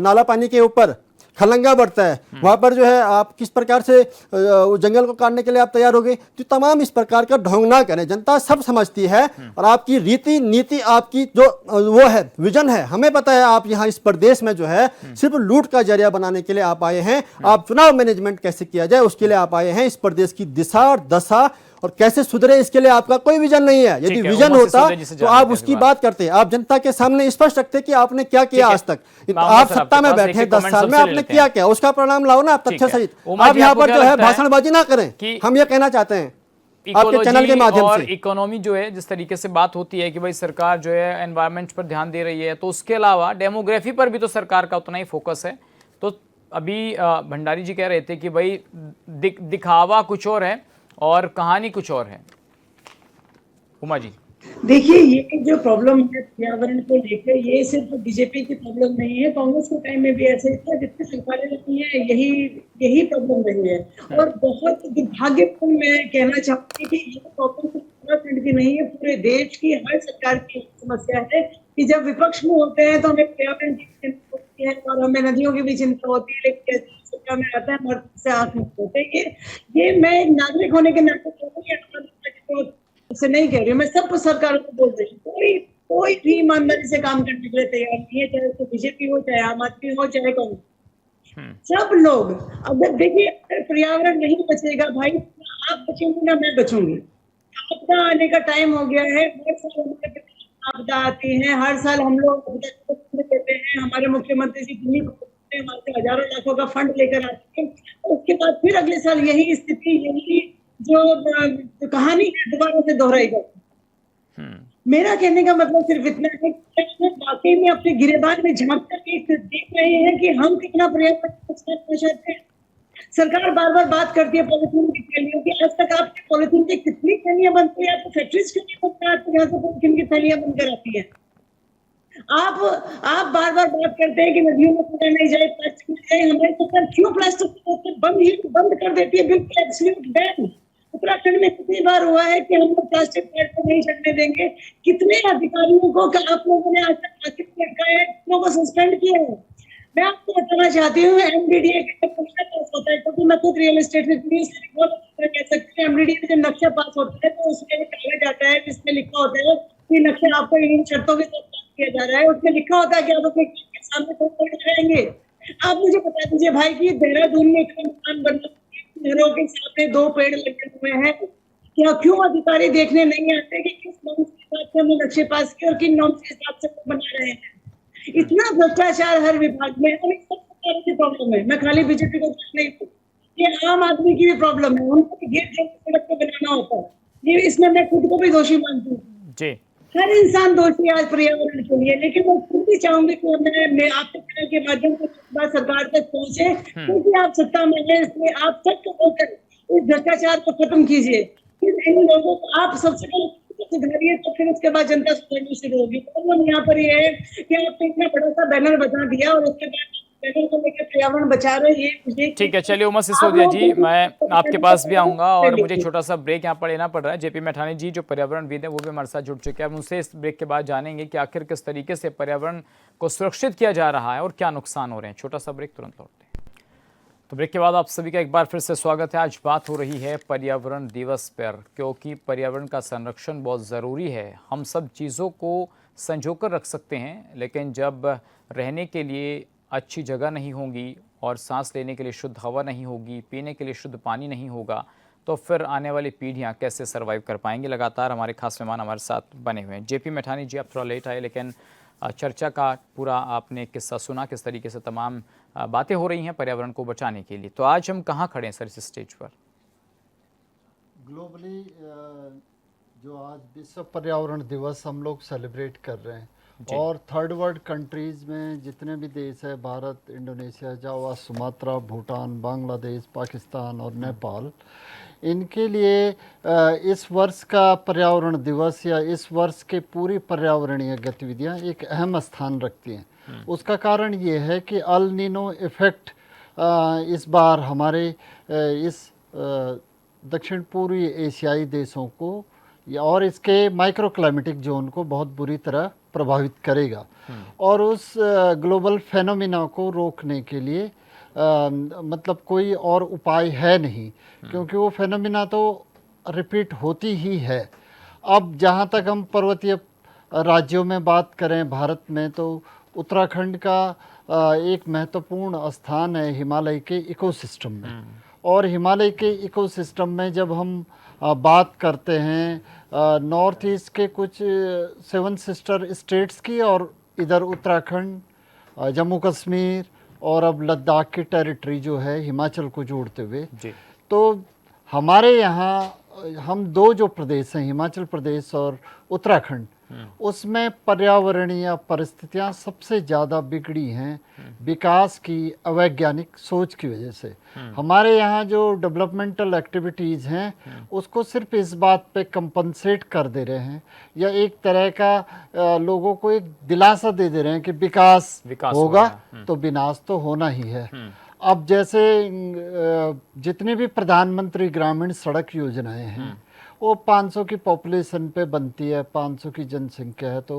नाला पानी के ऊपर खलंगा बढ़ता है, वहाँ पर जो है आप किस प्रकार से जंगल को काटने के लिए आप तैयार हो गए। तो तमाम इस प्रकार का ढोंग ना करें, जनता सब समझती है और आपकी रीति नीति, आपकी जो वो है विजन है, हमें पता है आप यहाँ इस प्रदेश में जो है सिर्फ लूट का जरिया बनाने के लिए आप आए हैं। आप चुनाव मैनेजमेंट कैसे किया जाए उसके लिए आप आए हैं। इस प्रदेश की दिशा और दशा और कैसे सुधरे इसके लिए आपका कोई विजन नहीं है। यदि विजन होता तो आप उसकी बात करते। आप जनता के सामने स्पष्ट रखते कि आपने क्या किया आज तक। आप सत्ता में बैठे 10 साल में आपने क्या किया, उसका परिणाम लाओ ना आप तथ्य सहित। आप यहाँ पर जो है भाषणबाजी ना करें, हम ये कहना चाहते हैं आपके चैनल के माध्यम से। इकोनॉमी जो है जिस तरीके से बात होती है कि भाई सरकार जो है एनवायरमेंट पर ध्यान दे रही है, तो उसके अलावा डेमोग्राफी पर भी तो सरकार का उतना ही फोकस है। तो अभी भंडारी जी कह रहे थे कि भाई दिखावा कुछ और है और कहानी कुछ और है। उमा जी, देखिए, ये जो प्रॉब्लम है पर्यावरण को लेकर, ये सिर्फ बीजेपी की प्रॉब्लम नहीं है, कांग्रेस के टाइम में भी ऐसे ही था, जितनी सरकारें रही हैं यही यही प्रॉब्लम रही है। और बहुत दुर्भाग्यपूर्ण मैं कहना चाहूंगी कि ये प्रॉब्लम सिर्फ उत्तराखंड की नहीं है, पूरे देश की हर सरकार की समस्या है कि जब विपक्ष में होते हैं तो हमें पर्यावरण की चिंता होती है और हमें नदियों की भी चिंता होती है, लेकिन जैसे ही सरकार में आता है मर्द से आंख मुक्त होते हैं। ये मैं एक नागरिक होने के नाते कहूँगी, से नहीं कह रही हूँ, मैं सब सरकारों को बोल रही हूँ, कोई कोई भी ईमानदारी से काम करने के लिए तैयार नहीं है, चाहे तो बीजेपी हो, चाहे आम आदमी हो, चाहे कांग्रेस। सब लोग, अगर देखिए अगर पर्यावरण नहीं बचेगा भाई, ना आप बचेंगे ना मैं बचूंगी। आपदा आने का टाइम हो गया है, हर साल हमारे पे आपदा आती है, हर साल हम लोग आपदा को फंड देते हैं, हमारे मुख्यमंत्री जी दिल्ली में हमारे से हजारों लाखों का फंड लेकर आते हैं, और उसके बाद फिर अगले साल यही स्थिति, यही जो कहानी है दोबारा से दोहराएगा। मेरा कहने का मतलब सिर्फ इतना है कि हम वाकई में अपने गिरेबान में झांक कर देख रहे हैं कि हम कितना पर्यावरण को नुकसान पहुंचाते हैं। सरकार बार बार बात करती है पॉलिथीन की थैलियों की, आज तक आपने पॉलिथीन की कितनी थैलियां बनती है, आपको फैक्ट्रीज क्यों नहीं बनती, आपको यहाँ से पॉलिथीन की थैलियां बनकर आती है। आप बार बार बात करते हैं कि नदियों में कूड़ा नहीं जाए, प्लास्टिक नहीं जाए, हमारी सरकार क्यों प्लास्टिक बंद कर देती है, बिल्कुल एब्सोल्यूट बैन। उत्तराखंड में कितनी बार हुआ है कि हम लोग प्लास्टिक बैग को नहीं चढ़ने देंगे, कितने अधिकारियों को आप लोगों ने आज तक प्लास्टिक लटकाया है, कितनों को सस्पेंड किया है। मैं आपको बताना चाहती हूँ एमडीडीए का नक्शा पास होता है, क्योंकि मैं खुद रियल एस्टेट में बहुत अच्छा कह सकती हूँ, एमडीडीए का जब नक्शा पास होता है तो उसमें कागज आता है जिसमें लिखा होता है कि नक्शा आपको इन शर्तों के साथ पास किया जा रहा है, उसमें लिखा होता है कि आप अपने के सामने तो जाएंगे। आप मुझे बता दीजिए भाई कि देहरादून में इतना मकान बनना, घरों के सामने 2 पेड़ लगे हुए हैं, क्या क्यों अधिकारी देखने नहीं आते कि किस नॉर्म्स के हिसाब से हमने नक्शे पास किए और किन नॉर्म्स के हिसाब से बना रहे हैं। इतना भ्रष्टाचार हर विभाग में है, और सब सरकारों की प्रॉब्लम है, मैं खाली बीजेपी को नहीं हूँ, ये आम आदमी की भी प्रॉब्लम है, उनको भी गेट सड़क को बनाना होता है, ये इसमें मैं खुद को भी दोषी मानती हूँ। जी। हर इंसान दोषी है आज पर्यावरण के लिए, लेकिन मैं खुद भी चाहूंगी कि मैं आपके चैनल के माध्यम से बात सरकार तक पहुंचे, क्योंकि आप सत्ता में हैं, इसलिए आप सख्त होकर इस भ्रष्टाचार को खत्म कीजिए। फिर इन लोगों को आप सबसे पहले सुधारिए, तो फिर उसके बाद जनता सुधरनी शुरू होगी। प्रॉब्लम यहाँ पर ये है कि आपने इतना बड़ा सा बैनर बना दिया और उसके बाद बैनर को लेकर पर्यावरण बचा रहे, ये मुझे ठीक है, चलिए उमा सिसोदिया जी, मैं आपके पास भी आऊंगा और मुझे छोटा सा ब्रेक यहाँ पर लेना पड़ रहा है। जेपी मैठानी जी जो पर्यावरणविद है वो भी हमारे साथ जुड़ चुके हैं, अब उनसे इस ब्रेक के बाद जानेंगे कि आखिर किस तरीके से पर्यावरण को सुरक्षित किया जा रहा है और क्या नुकसान हो रहे हैं। छोटा सा ब्रेक, तुरंत लौटते हैं। तो ब्रेक के बाद आप सभी का एक बार फिर से स्वागत है। आज बात हो रही है पर्यावरण दिवस पर, क्योंकि पर्यावरण का संरक्षण बहुत ज़रूरी है। हम सब चीज़ों को संजोकर रख सकते हैं, लेकिन जब रहने के लिए अच्छी जगह नहीं होगी और सांस लेने के लिए शुद्ध हवा नहीं होगी, पीने के लिए शुद्ध पानी नहीं होगा, तो फिर आने वाली पीढ़ियां कैसे सर्वाइव कर पाएंगी। लगातार हमारे खास मेहमान हमारे साथ बने हुए हैं। जेपी मैठानी जी, आप थोड़ा लेट आए, लेकिन चर्चा का पूरा आपने किस्सा सुना, किस तरीके से तमाम बातें हो रही हैं पर्यावरण को बचाने के लिए। तो आज हम कहाँ खड़े हैं सर इस स्टेज पर? ग्लोबली जो आज विश्व पर्यावरण दिवस हम लोग सेलिब्रेट कर रहे हैं, और थर्ड वर्ल्ड कंट्रीज़ में जितने भी देश है, भारत, इंडोनेशिया, जावा, सुमात्रा, भूटान, बांग्लादेश, पाकिस्तान और नेपाल, इनके लिए इस वर्ष का पर्यावरण दिवस या इस वर्ष के पूरी पर्यावरणीय गतिविधियां एक अहम स्थान रखती हैं। उसका कारण ये है कि अल नीनो इफ़ेक्ट इस बार हमारे इस दक्षिण पूर्वी एशियाई देशों को और इसके माइक्रो क्लाइमेटिक जोन को बहुत बुरी तरह प्रभावित करेगा, और उस ग्लोबल फेनोमिना को रोकने के लिए मतलब कोई और उपाय है नहीं, क्योंकि वो फेनोमिना तो रिपीट होती ही है। अब जहाँ तक हम पर्वतीय राज्यों में बात करें भारत में, तो उत्तराखंड का एक महत्वपूर्ण स्थान है हिमालय के इकोसिस्टम में, और हिमालय के इकोसिस्टम में जब हम बात करते हैं नॉर्थ ईस्ट के कुछ 7 सिस्टर स्टेट्स की, और इधर उत्तराखंड, जम्मू कश्मीर और अब लद्दाख की टेरिटरी जो है हिमाचल को जोड़ते हुए, तो हमारे यहाँ हम 2 जो प्रदेश हैं, हिमाचल प्रदेश और उत्तराखंड, उसमें पर्यावरणीय परिस्थितियां सबसे ज़्यादा बिगड़ी हैं विकास की अवैज्ञानिक सोच की वजह से। हमारे यहाँ जो डेवलपमेंटल एक्टिविटीज़ हैं उसको सिर्फ इस बात पे कंपनसेट कर दे रहे हैं या एक तरह का लोगों को एक दिलासा दे दे रहे हैं कि विकास विकास होगा होगा। तो विनाश तो होना ही है। अब जैसे जितनी भी प्रधानमंत्री ग्रामीण सड़क योजनाएं हैं वो 500 की पॉपुलेशन पे बनती है, 500 की जनसंख्या है तो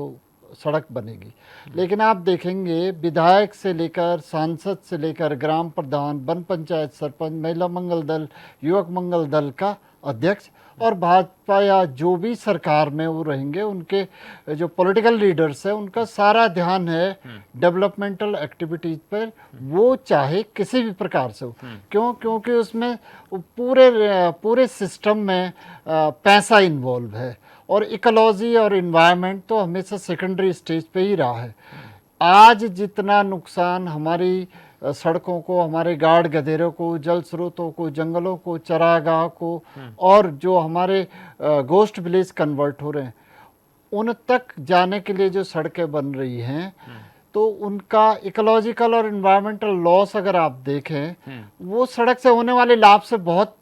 सड़क बनेगी। लेकिन आप देखेंगे विधायक से लेकर सांसद से लेकर ग्राम प्रधान, वन पंचायत सरपंच, महिला मंगल दल, युवक मंगल दल का अध्यक्ष और भाजपा या जो भी सरकार में वो रहेंगे उनके जो पॉलिटिकल लीडर्स हैं उनका सारा ध्यान है डेवलपमेंटल एक्टिविटीज पर, वो चाहे किसी भी प्रकार से हो। क्यों? क्योंकि उसमें पूरे सिस्टम में पैसा इन्वॉल्व है और इकोलॉजी और इन्वायरमेंट तो हमेशा सेकेंडरी स्टेज पे ही रहा है। आज जितना नुकसान हमारी सड़कों को, हमारे गाड़ गधेरों को, जल स्रोतों को, जंगलों को, चरागाह को और जो हमारे गोस्ट विलेज कन्वर्ट हो रहे हैं उन तक जाने के लिए जो सड़कें बन रही हैं तो उनका इकोलॉजिकल और इन्वायरमेंटल लॉस अगर आप देखें वो सड़क से होने वाले लाभ से बहुत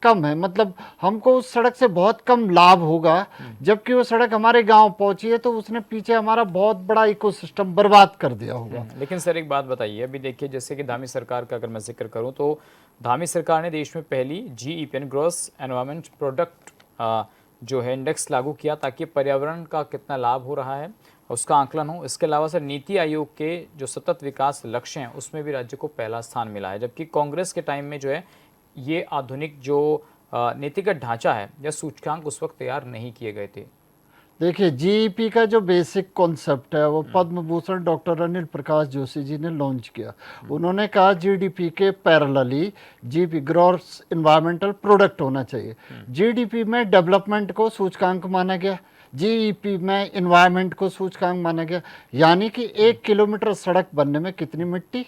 कम है। मतलब हमको उस सड़क से बहुत कम लाभ होगा, जबकि वो सड़क हमारे गांव पहुंची है तो उसने पीछे हमारा बहुत बड़ा इकोसिस्टम बर्बाद कर दिया होगा। लेकिन सर एक बात बताइए, अभी देखिए जैसे कि धामी सरकार का अगर मैं जिक्र करूं तो धामी सरकार ने देश में पहली GEP ग्रॉस एनवायरमेंट प्रोडक्ट जो है इंडेक्स लागू किया ताकि पर्यावरण का कितना लाभ हो रहा है उसका आंकलन हो। इसके अलावा सर नीति आयोग के जो सतत विकास लक्ष्य हैं उसमें भी राज्य को पहला स्थान मिला है, जबकि कांग्रेस के टाइम में जो है ये आधुनिक जो नीतिगत ढांचा है या सूचकांक उस वक्त तैयार नहीं किए गए थे। देखिए GEP का जो बेसिक कॉन्सेप्ट है वो पद्म भूषण डॉक्टर अनिल प्रकाश जोशी जी ने लॉन्च किया। उन्होंने कहा GDP के parallelly GEP gross environmental product होना चाहिए। GDP में डेवलपमेंट को सूचकांक माना गया, GEP में एनवायरमेंट को सूचकांक माना गया। यानी कि 1 किलोमीटर सड़क बनने में कितनी मिट्टी,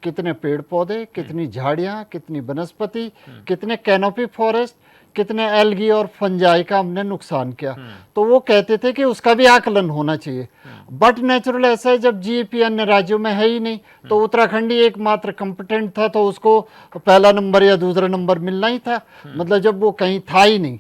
कितने पेड़ पौधे, कितनी झाड़ियाँ, कितनी वनस्पति, कितने कैनोपी फॉरेस्ट, कितने एल्गी और फंजाई का हमने नुकसान किया, तो वो कहते थे कि उसका भी आकलन होना चाहिए। बट नेचुरल ऐसा है जब GEP अन्य राज्यों में है ही नहीं तो उत्तराखंड ही एकमात्र कंपिटेंट था तो उसको पहला नंबर या दूसरा नंबर मिलना ही था, मतलब जब वो कहीं था ही नहीं।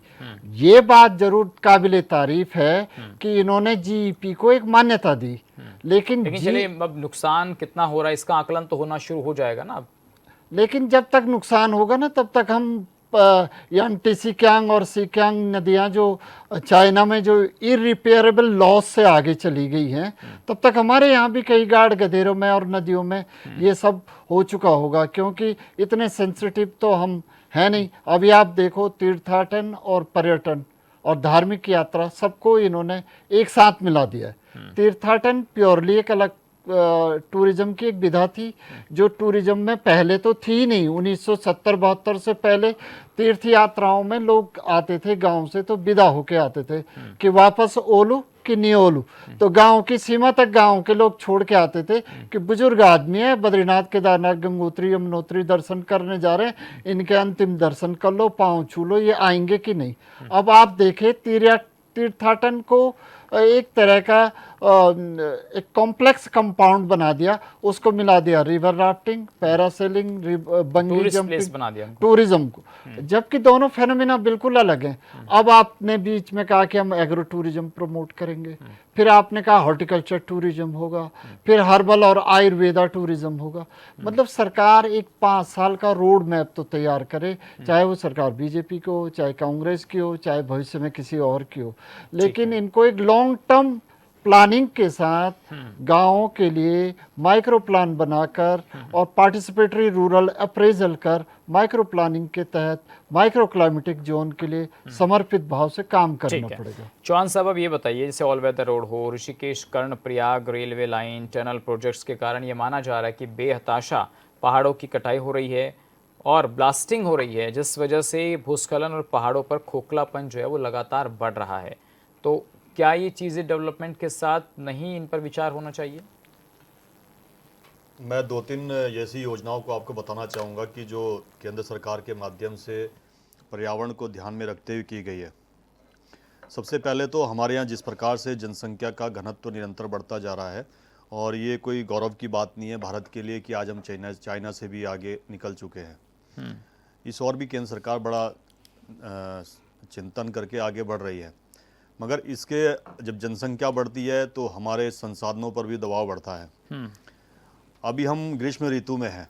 ये बात जरूर काबिले तारीफ है कि इन्होंने GEP को एक मान्यता दी, लेकिन चलिए अब नुकसान कितना हो रहा है इसका आकलन तो होना शुरू हो जाएगा ना अब। लेकिन जब तक नुकसान होगा ना तब तक हम यांटी सिक्यांग और सिक्यांग नदियां जो चाइना में जो इरिपेयरेबल लॉस से आगे चली गई हैं तब तक हमारे यहाँ भी कई गाड़ गधेरों में और नदियों में ये सब हो चुका होगा, क्योंकि इतने सेंसिटिव तो हम है नहीं। अभी आप देखो तीर्थाटन और पर्यटन और धार्मिक यात्रा सबको इन्होंने एक साथ मिला दिया है। तीर्थाटन प्योरली एक अलग टूरिज्म की एक विधा थी जो टूरिज्म में पहले तो थी नहीं। 1970-72 से पहले तीर्थ यात्राओं में लोग आते थे गांव से तो विदा होके आते थे कि वापस ओलू कि नहीं ओलू, तो गांव की सीमा तक गांव के लोग छोड़ के आते थे कि बुजुर्ग आदमी है, बद्रीनाथ केदारनाथ गंगोत्री यमुनोत्री दर्शन करने जा रहे हैं, इनके अंतिम दर्शन कर लो, पाँव छू लो, ये आएंगे कि नहीं। अब आप देखें तीर्थाटन को एक तरह का एक कॉम्प्लेक्स कंपाउंड बना दिया, उसको मिला दिया रिवर राफ्टिंग, पैरासेलिंग, बंगी जंपिंग, बना दिया टूरिज्म को, जबकि दोनों फेनोमेना बिल्कुल अलग हैं। अब आपने बीच में कहा कि हम एग्रो टूरिज्म प्रमोट करेंगे, फिर आपने कहा हॉर्टिकल्चर टूरिज्म होगा, फिर हर्बल और आयुर्वेदा टूरिज्म होगा। मतलब सरकार एक 5 साल का रोड मैप तो तैयार करे, चाहे वो सरकार BJP की हो, चाहे कांग्रेस की हो, चाहे भविष्य में किसी और की हो, लेकिन इनको एक लॉन्ग टर्म प्लानिंग के साथ गांवों के लिए माइक्रो प्लान बनाकर और पार्टिसिपेटरी रूरल अप्रेजल कर माइक्रो प्लानिंग के तहत माइक्रो क्लाइमेटिक जोन के लिए समर्पित भाव से काम करना पड़ेगा। चौहान साहब अब ये बताइए, जैसे ऑल वेदर रोड हो, Rishikesh Karnaprayag railway line, tunnel projects के कारण ये माना जा रहा है कि बेहताशा पहाड़ों की कटाई हो रही है और ब्लास्टिंग हो रही है, जिस वजह से भूस्खलन और पहाड़ों पर खोखलापन जो है वो लगातार बढ़ रहा है। तो क्या ये चीज़ें डेवलपमेंट के साथ नहीं, इन पर विचार होना चाहिए? मैं 2-3 ऐसी योजनाओं को आपको बताना चाहूँगा कि जो केंद्र सरकार के माध्यम से पर्यावरण को ध्यान में रखते हुए की गई है। सबसे पहले तो हमारे यहाँ जिस प्रकार से जनसंख्या का घनत्व निरंतर बढ़ता जा रहा है, और ये कोई गौरव की बात नहीं है भारत के लिए कि आज हम चाइना से भी आगे निकल चुके हैं। इस और भी केंद्र सरकार बड़ा चिंतन करके आगे बढ़ रही है, मगर इसके जब जनसंख्या बढ़ती है तो हमारे संसाधनों पर भी दबाव बढ़ता है। अभी हम ग्रीष्म ऋतु में हैं,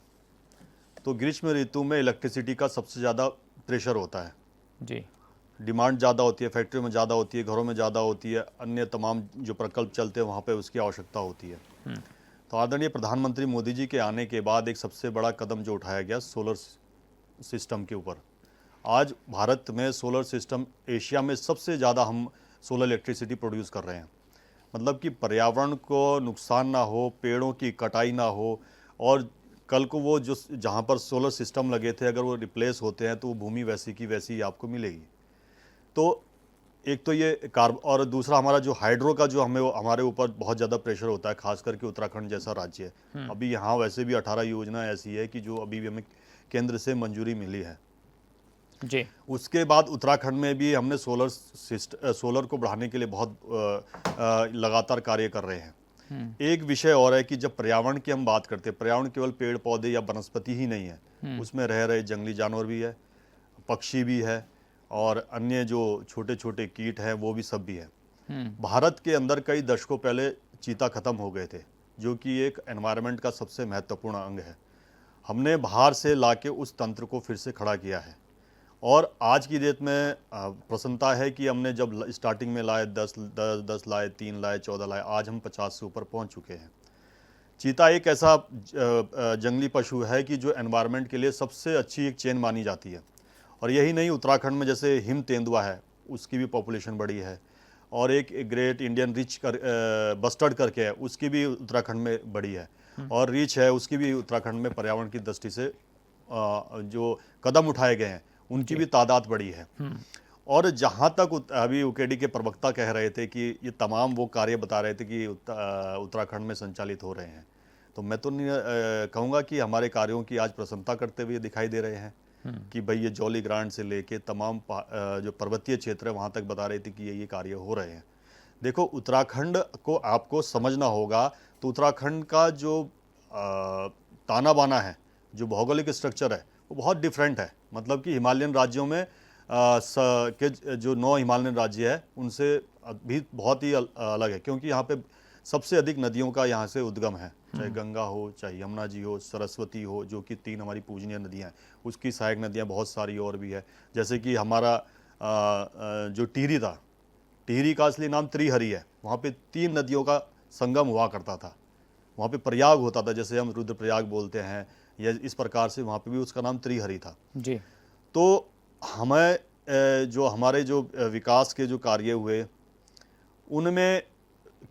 तो ग्रीष्म ऋतु में इलेक्ट्रिसिटी का सबसे ज़्यादा प्रेशर होता है जी। डिमांड ज़्यादा होती है, फैक्ट्री में ज़्यादा होती है, घरों में ज़्यादा होती है, अन्य तमाम जो प्रकल्प चलते हैं वहाँ पे उसकी आवश्यकता होती है। तो आदरणीय प्रधानमंत्री मोदी जी के आने के बाद एक सबसे बड़ा कदम जो उठाया गया सोलर सिस्टम के ऊपर। आज भारत में सोलर सिस्टम एशिया में सबसे ज़्यादा हम सोलर इलेक्ट्रिसिटी प्रोड्यूस कर रहे हैं। मतलब कि पर्यावरण को नुकसान ना हो, पेड़ों की कटाई ना हो, और कल को वो जो जहाँ पर सोलर सिस्टम लगे थे अगर वो रिप्लेस होते हैं तो वो भूमि वैसी की वैसी आपको मिलेगी। तो एक तो ये और दूसरा हमारा जो हाइड्रो का जो हमारे ऊपर बहुत ज़्यादा प्रेशर होता है, खास करके उत्तराखंड जैसा राज्य है। अभी यहाँ वैसे भी 18 योजना ऐसी है कि जो अभी भी हमें केंद्र से मंजूरी मिली है जी। उसके बाद उत्तराखंड में भी हमने सोलर को बढ़ाने के लिए बहुत लगातार कार्य कर रहे हैं। एक विषय और है कि जब पर्यावरण की हम बात करते हैं, पर्यावरण केवल पेड़ पौधे या वनस्पति ही नहीं है, उसमें रह रहे जंगली जानवर भी है, पक्षी भी है, और अन्य जो छोटे छोटे कीट हैं वो भी सब भी है। भारत के अंदर कई दशकों पहले चीता खत्म हो गए थे, जो कि एक एनवायरनमेंट का सबसे महत्वपूर्ण अंग है। हमने बाहर से लाके उस तंत्र को फिर से खड़ा किया है, और आज की डेट में प्रसन्नता है कि हमने जब स्टार्टिंग में लाए 10 लाए, 3 लाए, 14 लाए, आज हम 50 से ऊपर पहुंच चुके हैं। चीता एक ऐसा जंगली पशु है कि जो एनवायरनमेंट के लिए सबसे अच्छी एक चेन मानी जाती है। और यही नहीं, उत्तराखंड में जैसे हिम तेंदुआ है उसकी भी पॉपुलेशन बड़ी है, और एक ग्रेट इंडियन रिच बस्टर्ड करके है उसकी भी उत्तराखंड में बड़ी है, और रीच है उसकी भी उत्तराखंड में पर्यावरण की दृष्टि से जो कदम उठाए गए हैं उनकी भी तादाद बड़ी है। और जहाँ तक अभी UKD के प्रवक्ता कह रहे थे कि ये तमाम वो कार्य बता रहे थे कि उत्तराखंड में संचालित हो रहे हैं, तो मैं तो नहीं कहूँगा कि हमारे कार्यों की आज प्रशंसा करते हुए दिखाई दे रहे हैं कि भाई ये जॉली ग्रांट से लेके तमाम जो पर्वतीय क्षेत्र है वहाँ तक बता रहे थे कि ये कार्य हो रहे हैं। देखो, उत्तराखंड को आपको समझना होगा, तो उत्तराखंड का जो ताना बाना है, जो भौगोलिक स्ट्रक्चर है वो बहुत डिफरेंट है। मतलब कि हिमालयन राज्यों में के जो 9 हिमालयन राज्य है उनसे भी बहुत ही अलग है, क्योंकि यहाँ पे सबसे अधिक नदियों का यहाँ से उद्गम है, चाहे गंगा हो, चाहे यमुना जी हो, सरस्वती हो, जो कि 3 हमारी पूजनीय नदियाँ हैं। उसकी सहायक नदियाँ बहुत सारी और भी है, जैसे कि हमारा जो टिहरी था, टिहरी का असली नाम त्रिहरी है। वहाँ पे 3 नदियों का संगम हुआ करता था, वहाँ पे प्रयाग होता था, जैसे हम रुद्रप्रयाग बोलते हैं, या इस प्रकार से वहाँ पे भी उसका नाम त्रिहरी था जी। तो हमें जो हमारे जो विकास के जो कार्य हुए उनमें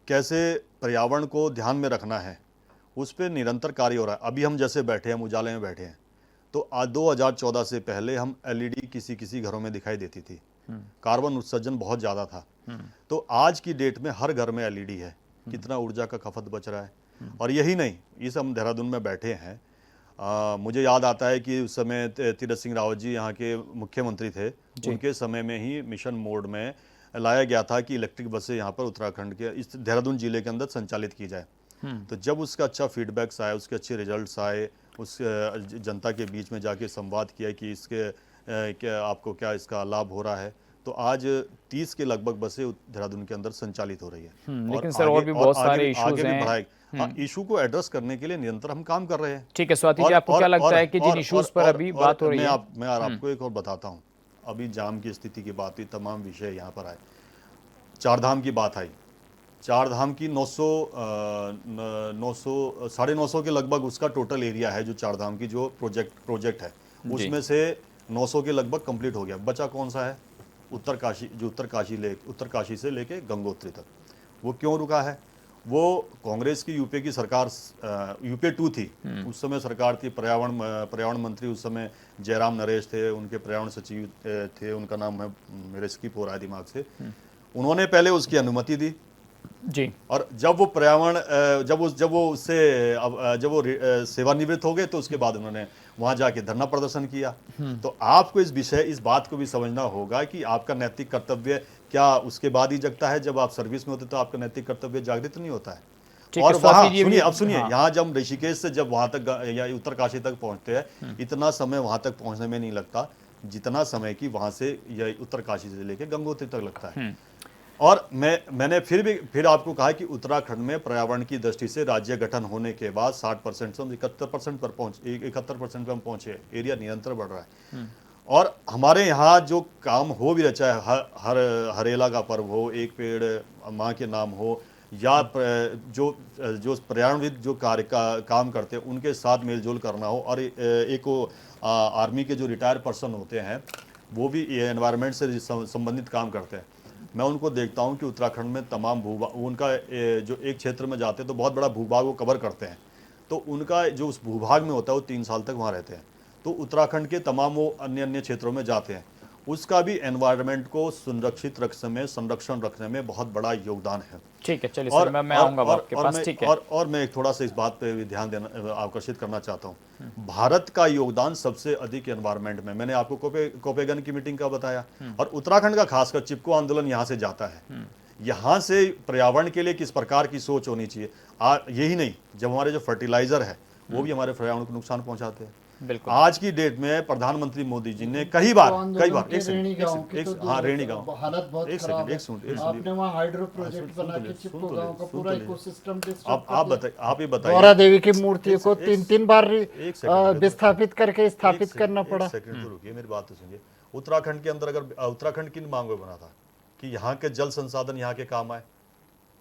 कैसे पर्यावरण को ध्यान में रखना है उस पर निरंतर कार्य हो रहा है। अभी हम जैसे बैठे हैं, हम उजाले में बैठे हैं, तो 2014 से पहले हम LED किसी घरों में दिखाई देती थी, कार्बन उत्सर्जन बहुत ज़्यादा था। तो आज की डेट में हर घर में LED है, कितना ऊर्जा का खपत बच रहा है। और यही नहीं, इस हम देहरादून में बैठे हैं, मुझे याद आता है कि उस समय तीरथ सिंह रावत जी यहाँ के मुख्यमंत्री थे, उनके समय में ही मिशन मोड में लाया गया था कि इलेक्ट्रिक बसें यहाँ पर उत्तराखंड के इस देहरादून जिले के अंदर संचालित की जाए। तो जब उसका अच्छा फीडबैक्स आया, उसके अच्छे रिजल्ट्स आए, उस जनता के बीच में जाके संवाद किया कि इसके क्या आपको क्या इसका लाभ हो रहा है, तो आज 30 के लगभग बसें देहरादून के अंदर संचालित हो रही है। लेकिन सर और भी बहुत सारे इश्यूज हैं। इशू को एड्रेस करने के लिए निरंतर हम काम कर रहे हैं। ठीक है स्वाति जी, आपको क्या लगता है कि जिन इश्यूज पर अभी बात हो रही है? मैं आपको एक और बताता हूँ। अभी जाम की स्थिति की बात हुई, तमाम विषय यहाँ पर आए, चारधाम की बात आई। चारधाम की 900 के लगभग उसका टोटल एरिया है, जो चारधाम की जो प्रोजेक्ट है उसमें से 900 के लगभग कंप्लीट हो गया। बचा कौन सा है? उत्तरकाशी, जो उत्तरकाशी से लेके गंगोत्री तक। वो क्यों रुका है? वो कांग्रेस की यूपी की सरकार, यूपी 2 थी उस समय सरकार थी। पर्यावरण मंत्री उस समय जयराम नरेश थे, उनके पर्यावरण सचिव थे, उनका नाम है मेरे स्किप हो रहा है दिमाग से। उन्होंने पहले उसकी अनुमति दी जी, और जब वो पर्यावरण जब वो सेवानिवृत्त हो गए तो उसके बाद उन्होंने वहां जाके धरना प्रदर्शन किया। तो आपको इस बात को भी समझना होगा कि आपका नैतिक कर्तव्य क्या उसके बाद ही जगता है, जब आप सर्विस में होते तो आपका नैतिक कर्तव्य जागृत नहीं होता है। ठीक और है, वहाँ स्वाति जी भी- सुनिए हाँ। यहाँ जब ऋषिकेश से जब वहां तक या उत्तरकाशी तक पहुंचते हैं, इतना समय वहां तक पहुंचने में नहीं लगता जितना समय की वहां से या उत्तरकाशी से लेके गंगोत्री तक लगता है। और मैंने फिर आपको कहा कि उत्तराखंड में पर्यावरण की दृष्टि से राज्य गठन होने के बाद 60% से 71% पर 71% पर हम पहुंचे। एरिया निरंतर बढ़ रहा है। और हमारे यहाँ जो काम हो भी रहा, चाहे हरेला का पर्व हो, एक पेड़ माँ के नाम हो, या जो पर्यावरणविद जो कार्य का काम करते हैं उनके साथ मेलजोल करना हो, और एक आर्मी के जो रिटायर्ड पर्सन होते हैं वो भी एनवायरनमेंट से संबंधित काम करते हैं। मैं उनको देखता हूं कि उत्तराखंड में तमाम भूभाग उनका जो एक क्षेत्र में जाते हैं तो बहुत बड़ा भूभाग वो कवर करते हैं, तो उनका जो उस भूभाग में होता है वो 3 साल तक वहाँ रहते हैं। तो उत्तराखंड के तमाम वो अन्य क्षेत्रों में जाते हैं, उसका भी एनवायरनमेंट को सुरक्षित संरक्षण रखने में बहुत बड़ा योगदान है। ठीक है, चलिए सर, मैं आऊंगा आपके पास। ठीक है, और मैं थोड़ा सा इस बात पे भी ध्यान देना आकर्षित करना चाहता हूँ। भारत का योगदान सबसे अधिक एनवायरनमेंट में, मैंने आपको कोपेगन की मीटिंग का बताया, और उत्तराखंड का खासकर चिपको आंदोलन यहाँ से जाता है। यहाँ से पर्यावरण के लिए किस प्रकार की सोच होनी चाहिए। यही नहीं, जब हमारे जो फर्टिलाइजर है वो भी हमारे पर्यावरण को नुकसान पहुंचाते हैं। बिल्कुल। आज की डेट में प्रधानमंत्री मोदी जी ने कई बार रेणी गांव की तो हाँ रेणी गांव हालत बहुत खराब है। आपने वहाँ हाइड्रो प्रोजेक्ट बना के चिपको गांव का पूरा इकोसिस्टम आप ही बताइए। गौरा देवी की मूर्ति को 3 बार विस्थापित करके स्थापित करना पड़ा। एक सेकंड तो रुकिए, मेरी बात तो सुनिए। उत्तराखंड के अंदर अगर उत्तराखंड किन मांगों बना था कि यहाँ के जल संसाधन यहाँ के काम आए,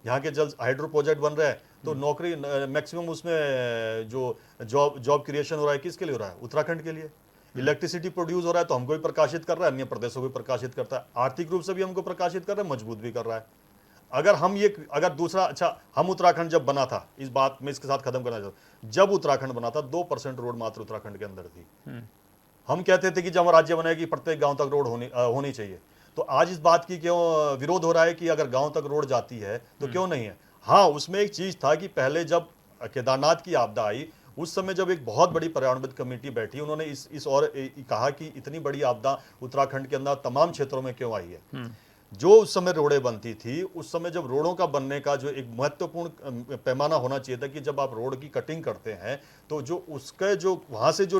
यहाँ के जल हाइड्रो प्रोजेक्ट बन रहे हैं तो नौकरी मैक्सिमम उसमें जो जॉब क्रिएशन हो रहा है किसके लिए हो रहा है? उत्तराखंड के लिए। इलेक्ट्रिसिटी प्रोड्यूस हो रहा है तो हमको भी प्रकाशित कर रहा है, अन्य प्रदेशों को भी प्रकाशित करता है, आर्थिक रूप से भी हमको प्रकाशित कर रहा है, मजबूत भी कर रहा है। अगर दूसरा, अच्छा हम उत्तराखंड जब बना था, इस बात में इसके साथ खत्म करना चाहता हूं, जब उत्तराखंड बना था 2% रोड मात्र उत्तराखंड के अंदर थी। हम कहते थे कि जब राज्य बनेगी प्रत्येक गांव तक रोड होनी चाहिए। तो आज इस बात की क्यों विरोध हो रहा है कि अगर गांव तक रोड जाती है तो क्यों नहीं है? हाँ, उसमें एक चीज था कि पहले जब केदारनाथ की आपदा आई उस समय जब एक बहुत बड़ी पर्यावरणविद कमेटी बैठी, उन्होंने इस और कहा कि इतनी बड़ी आपदा उत्तराखंड के अंदर तमाम क्षेत्रों में क्यों आई है। जो उस समय रोडें बनती थी, उस समय जब रोडों का बनने का जो एक महत्वपूर्ण पैमाना होना चाहिए था कि जब आप रोड की कटिंग करते हैं तो जो उसके जो वहां से जो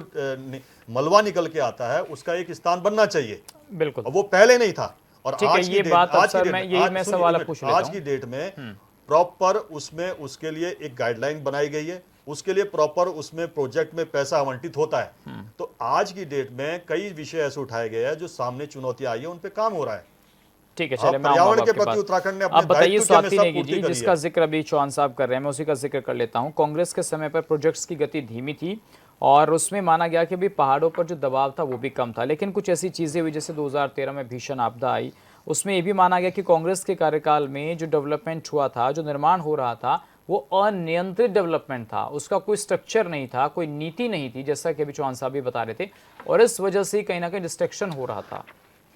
मलबा निकल के आता है उसका एक स्थान बनना चाहिए। बिल्कुल, वो पहले नहीं था। और ठीक है, ये बात अक्सर मैं सवाल पूछ लेता हूं। आज की डेट में प्रॉपर उसमें उसके लिए एक गाइडलाइन बनाई गई है, उसके लिए प्रॉपर उसमें प्रोजेक्ट में पैसा आवंटित होता है। तो आज की डेट में कई विषय ऐसे उठाए गए हैं जो सामने चुनौतियां आई है, उन पे काम हो रहा है। ठीक है, चलिए मैं पर्यावरण के प्रति उत्तराखंड ने अपने अब बताइए दायित्व की हमें स्वाति सब नेगी पूर्ति जी, करी जिसका है। जिक्र अभी चौहान साहब कर रहे हैं, मैं उसी का जिक्र कर लेता हूं। कांग्रेस के समय पर प्रोजेक्ट्स की गति धीमी थी और उसमें माना गया कि भी पहाड़ों पर जो दबाव था वो भी कम था, लेकिन कुछ ऐसी चीजें हुई जैसे 2013 में भीषण आपदा आई, उसमें ये भी माना गया कि कांग्रेस के कार्यकाल में जो डेवलपमेंट हुआ था, जो निर्माण हो रहा था, वो अनियंत्रित डेवलपमेंट था, उसका कोई स्ट्रक्चर नहीं था, कोई नीति नहीं थी, जैसा कि अभी चौहान साहब भी बता रहे थे, और इस वजह से कहीं ना कहीं डिस्ट्रैक्शन हो रहा था।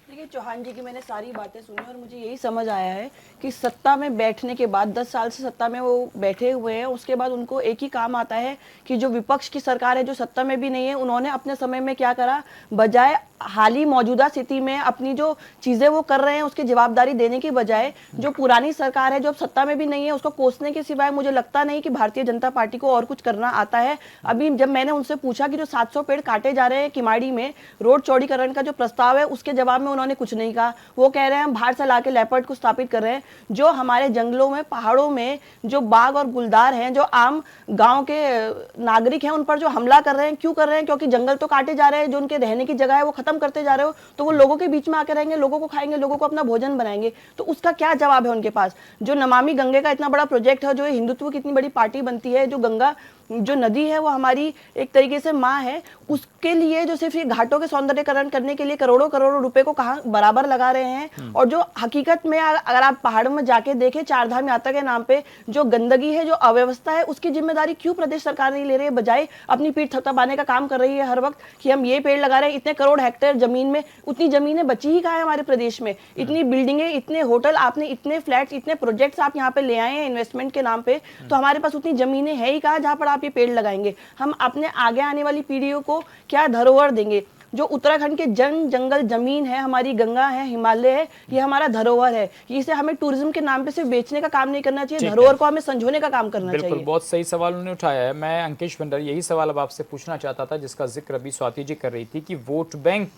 देखिए, चौहान जी की मैंने सारी बातें सुनी और मुझे यही समझ आया है कि सत्ता में बैठने के बाद 10 साल से सत्ता में वो बैठे हुए हैं, उसके बाद उनको एक ही काम आता है कि जो विपक्ष की सरकार है, जो सत्ता में भी नहीं है, उन्होंने अपने समय में क्या करा, बजाय हाल ही मौजूदा स्थिति में अपनी जो चीजें वो कर रहे हैं उसकी जवाबदारी देने की बजाय जो पुरानी सरकार है जो अब सत्ता में भी नहीं है उसको कोसने के सिवाय मुझे लगता नहीं कि भारतीय जनता पार्टी को और कुछ करना आता है। अभी जब मैंने उनसे पूछा कि जो 700 पेड़ काटे जा रहे हैं किमाड़ी में रोड चौड़ीकरण का जो प्रस्ताव है, उसके जवाब में उन्होंने कुछ नहीं कहा। वो कह रहे हैं हम बाहर से लाके लेपर्ड को स्थापित कर रहे हैं। जो हमारे जंगलों में, पहाड़ों में जो बाघ और गुलदार हैं, जो आम गांव के नागरिक हैं, उन पर जो हमला कर रहे हैं, क्यों कर रहे हैं? क्योंकि जंगल तो काटे जा रहे हैं, जो उनके रहने की जगह है वो खत्म करते जा रहे हो, तो वो लोगों के बीच में आके रहेंगे, लोगों को खाएंगे, लोगों को अपना भोजन बनाएंगे। तो उसका क्या जवाब है उनके पास? जो नमामि गंगे का इतना बड़ा प्रोजेक्ट है, जो हिंदुत्व की इतनी बड़ी पार्टी बनती है, जो गंगा जो नदी है वो हमारी एक तरीके से माँ है, उसके लिए जो सिर्फ ये घाटों के सौंदर्यकरण करने के लिए करोड़ों करोड़ों रुपए को कहाँ बराबर लगा रहे हैं। और जो हकीकत में अगर आप पहाड़ों में जाके देखें, चारधाम यात्रा के नाम पे जो गंदगी है, जो अव्यवस्था है, उसकी जिम्मेदारी क्यों प्रदेश सरकार नहीं ले रही है? बजाय अपनी पीठ थपथपाने का काम कर रही है हर वक्त कि हम ये पेड़ लगा रहे हैं। इतने करोड़ हेक्टेयर जमीन में उतनी जमीनें बची ही कहाँ है हमारे प्रदेश में? इतनी बिल्डिंगें, इतने होटल, आपने इतने फ्लैट्स, इतने प्रोजेक्ट्स आप यहाँ पे ले आए हैं इन्वेस्टमेंट के नाम पे, तो हमारे पास उतनी जमीनें है ही कहाँ जहाँ पर आप आप ये पेड़ लगाएंगे? हम अपने आगे आने वाली पीढ़ियों को क्या धरोहर देंगे? जो उत्तराखंड के जंगल जमीन है, हमारी गंगा है, हिमालय है, ये हमारा धरोहर है। इसे हमें टूरिज्म के नाम पे सिर्फ बेचने का काम नहीं करना चाहिए, धरोहर को हमें संजोने का काम करना बिल्कुल, चाहिए। बहुत सही सवाल उन्होंने उठाया है। मैं अंकेश भंडारी यही सवाल अब आपसे पूछना चाहता था, जिसका जिक्र अभी स्वाति जी कर रही थी कि वोट बैंक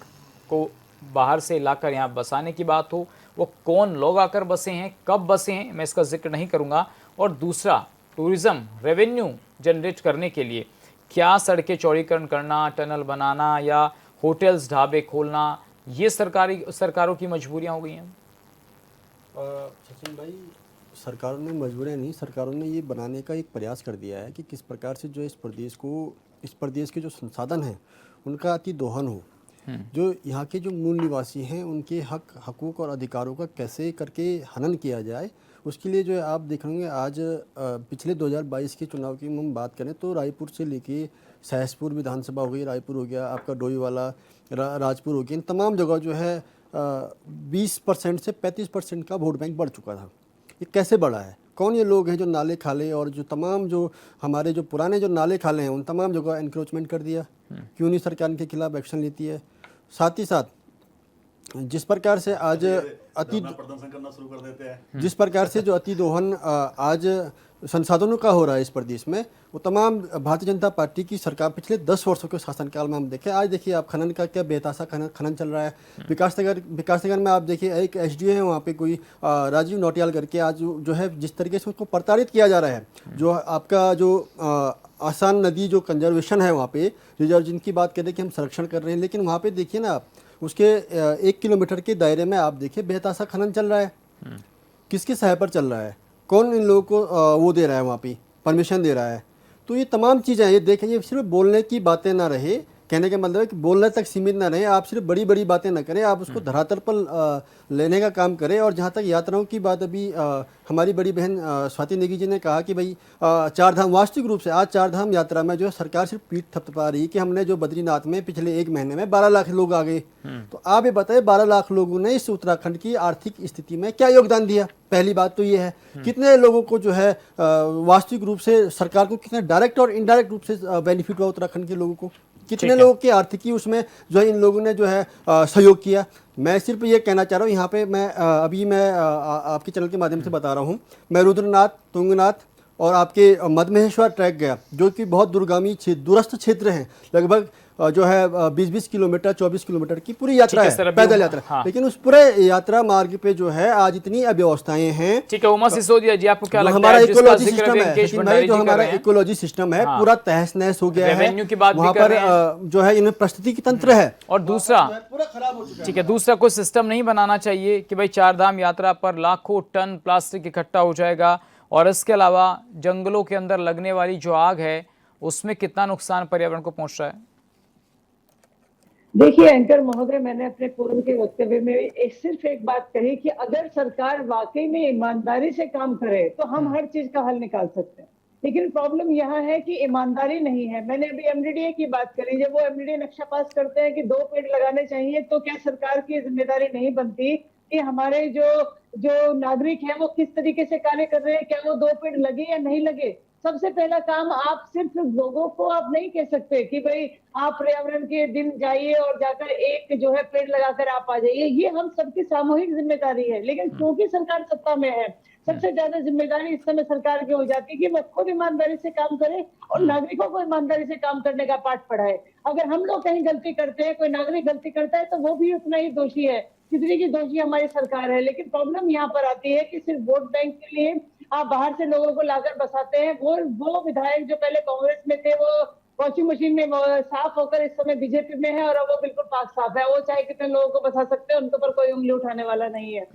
को बाहर से लाकर यहाँ बसाने की बात हो, वो कौन लोग आकर बसे हैं, कब बसे हैं, मैं इसका जिक्र नहीं करूँगा। और दूसरा, टूरिज्म रेवेन्यू जनरेट करने के लिए क्या सड़कें चौड़ीकरण करना, टनल बनाना या होटल्स ढाबे खोलना, ये सरकारों की मजबूरियां हो गई हैं? सचिन भाई, सरकारों ने मजबूरियाँ नहीं, सरकारों ने ये बनाने का एक प्रयास कर दिया है कि किस प्रकार से जो इस प्रदेश के जो संसाधन हैं उनका अति दोहन हो। जो यहाँ के जो मूल निवासी हैं उनके हकूक़ और अधिकारों का कैसे करके हनन किया जाए, उसके लिए जो है आप देखेंगे आज पिछले 2022 के चुनाव की हम बात करें तो रायपुर से लेके सहसपुर विधानसभा हो गई, रायपुर हो गया, आपका डोईवाला, राजपुर हो गया, इन तमाम जगह जो है 20% से 35% का वोट बैंक बढ़ चुका था। ये कैसे बढ़ा है? कौन ये लोग हैं जो नाले खाले और जो तमाम जो हमारे जो पुराने जो नाले खाले हैं उन तमाम जगह एनक्रोचमेंट कर दिया? क्यों नहीं सरकार इनके खिलाफ एक्शन लेती है? साथ ही साथ जिस प्रकार से आज प्रदर्शन करना शुरू कर देते हैं, जिस प्रकार से जो अति दोहन आज संसाधनों का हो रहा है इस प्रदेश में, वो तमाम भारतीय जनता पार्टी की सरकार पिछले 10 वर्षों के शासनकाल में हम देखें। आज देखिए आप खनन का क्या बेतासा खनन चल रहा है। विकासनगर में आप देखिए एक एसडीओ है वहाँ पे कोई राजीव नौटियाल करके, आज जो है जिस तरीके से उसको प्रताड़ित किया जा रहा है। जो आपका जो आसान नदी जो कंजर्वेशन है वहाँ पे रिजर्व, जिनकी बात करें कि हम संरक्षण कर रहे हैं, लेकिन वहाँ पे देखिए ना आप उसके 1 किलोमीटर के दायरे में आप देखिए बेतासा खनन चल रहा है। किसके सहाय पर चल रहा है? कौन इन लोगों को वो दे रहा है, वहाँ पे परमिशन दे रहा है? तो ये तमाम चीज़ें ये देखें, ये सिर्फ बोलने की बातें ना रहे, कहने का मतलब है कि बोलने तक सीमित ना रहे। आप सिर्फ बड़ी बड़ी बातें ना करें, आप उसको धरातल पर लेने का काम करें। और जहाँ तक यात्राओं की बात, अभी हमारी बड़ी बहन स्वाति नेगी जी ने कहा कि भाई चार धाम, वास्तविक रूप से आज चार धाम यात्रा में जो है सरकार सिर्फ पीठ थपथपा रही कि हमने जो बद्रीनाथ में पिछले 1 महीने में 12 लाख लोग आ गए। तो आप ये बताएं 12 लाख लोगों ने इस उत्तराखंड की आर्थिक स्थिति में क्या योगदान दिया? पहली बात तो ये है, कितने लोगों को जो है वास्तविक रूप से सरकार को कितने डायरेक्ट और इनडायरेक्ट रूप से बेनिफिट हुआ उत्तराखंड के लोगों को, कितने लोगों की आर्थिकी उसमें जो है इन लोगों ने जो है सहयोग किया। मैं सिर्फ ये कहना चाह रहा हूँ यहाँ पे, मैं अभी मैं आपके चैनल के माध्यम से बता रहा हूँ, मैं रुद्रनाथ, तुंगनाथ और आपके मधमहेश्वर ट्रैक गया, जो कि बहुत दूरगामी दूरस्थ क्षेत्र हैं, लगभग जो है 20-20 किलोमीटर 24 किलोमीटर की पूरी यात्रा है, पैदल यात्रा। हाँ। लेकिन उस पूरे यात्रा मार्ग पे जो है आज इतनी अव्यवस्थाएं हैं। ठीक है, उमा सिसोदिया जी, आपको क्या लगता हमारा है? इकोलॉजी सिस्टम है, जो हमारा इकोलॉजी सिस्टम है पूरा तहस नहस हो गया है। रेवेन्यू की बात वहाँ पर जो है इनमें परिस्थिति की तंत्र है और दूसरा पूरा खराब हो चुका है। ठीक है, दूसरा कोई सिस्टम नहीं बनाना चाहिए कि भाई चार धाम यात्रा पर लाखों टन प्लास्टिक इकट्ठा हो जाएगा, और इसके अलावा जंगलों के अंदर लगने वाली जो आग है उसमें कितना नुकसान पर्यावरण को पहुंच रहा है? देखिए एंकर महोदय, मैंने अपने पूर्व के वक्तव्य में सिर्फ एक बात कही कि अगर सरकार वाकई में ईमानदारी से काम करे तो हम हर चीज का हल निकाल सकते हैं। लेकिन प्रॉब्लम यहाँ है कि ईमानदारी नहीं है। मैंने अभी एमडीडीए की बात करी, जब वो एमडीडीए नक्शा पास करते हैं कि 2 पेड़ लगाने चाहिए, तो क्या सरकार की जिम्मेदारी नहीं बनती कि हमारे जो नागरिक हैं वो किस तरीके से कार्य कर रहे हैं, क्या वो 2 पेड़ लगे या नहीं लगे? सबसे पहला काम, आप सिर्फ लोगों को आप नहीं कह सकते कि भाई आप पर्यावरण के दिन जाइए और जाकर एक जो है पेड़ लगाकर आप आ जाइए। ये हम सबकी सामूहिक जिम्मेदारी है। लेकिन क्योंकि सरकार सत्ता में है, सबसे ज्यादा जिम्मेदारी इस समय सरकार की हो जाती है कि वो खुद ईमानदारी से काम करे और नागरिकों को ईमानदारी से काम करने का पाठ पढ़ाए। अगर हम लोग कहीं गलती करते हैं, कोई नागरिक गलती करता है, तो वो भी उतना ही दोषी है जितनी की दोषी हमारी सरकार है। लेकिन प्रॉब्लम यहाँ पर आती है कि सिर्फ वोट बैंक के लिए आप बाहर से लोगों को लाकर बसाते हैं। वो विधायक जो पहले कांग्रेस में थे, वो वॉशिंग मशीन में साफ होकर इस समय बीजेपी में है, और अब वो बिल्कुल पाक साफ है। वो चाहे कितने लोगों को बसा सकते हैं, उनके ऊपर कोई उंगली उठाने वाला नहीं है।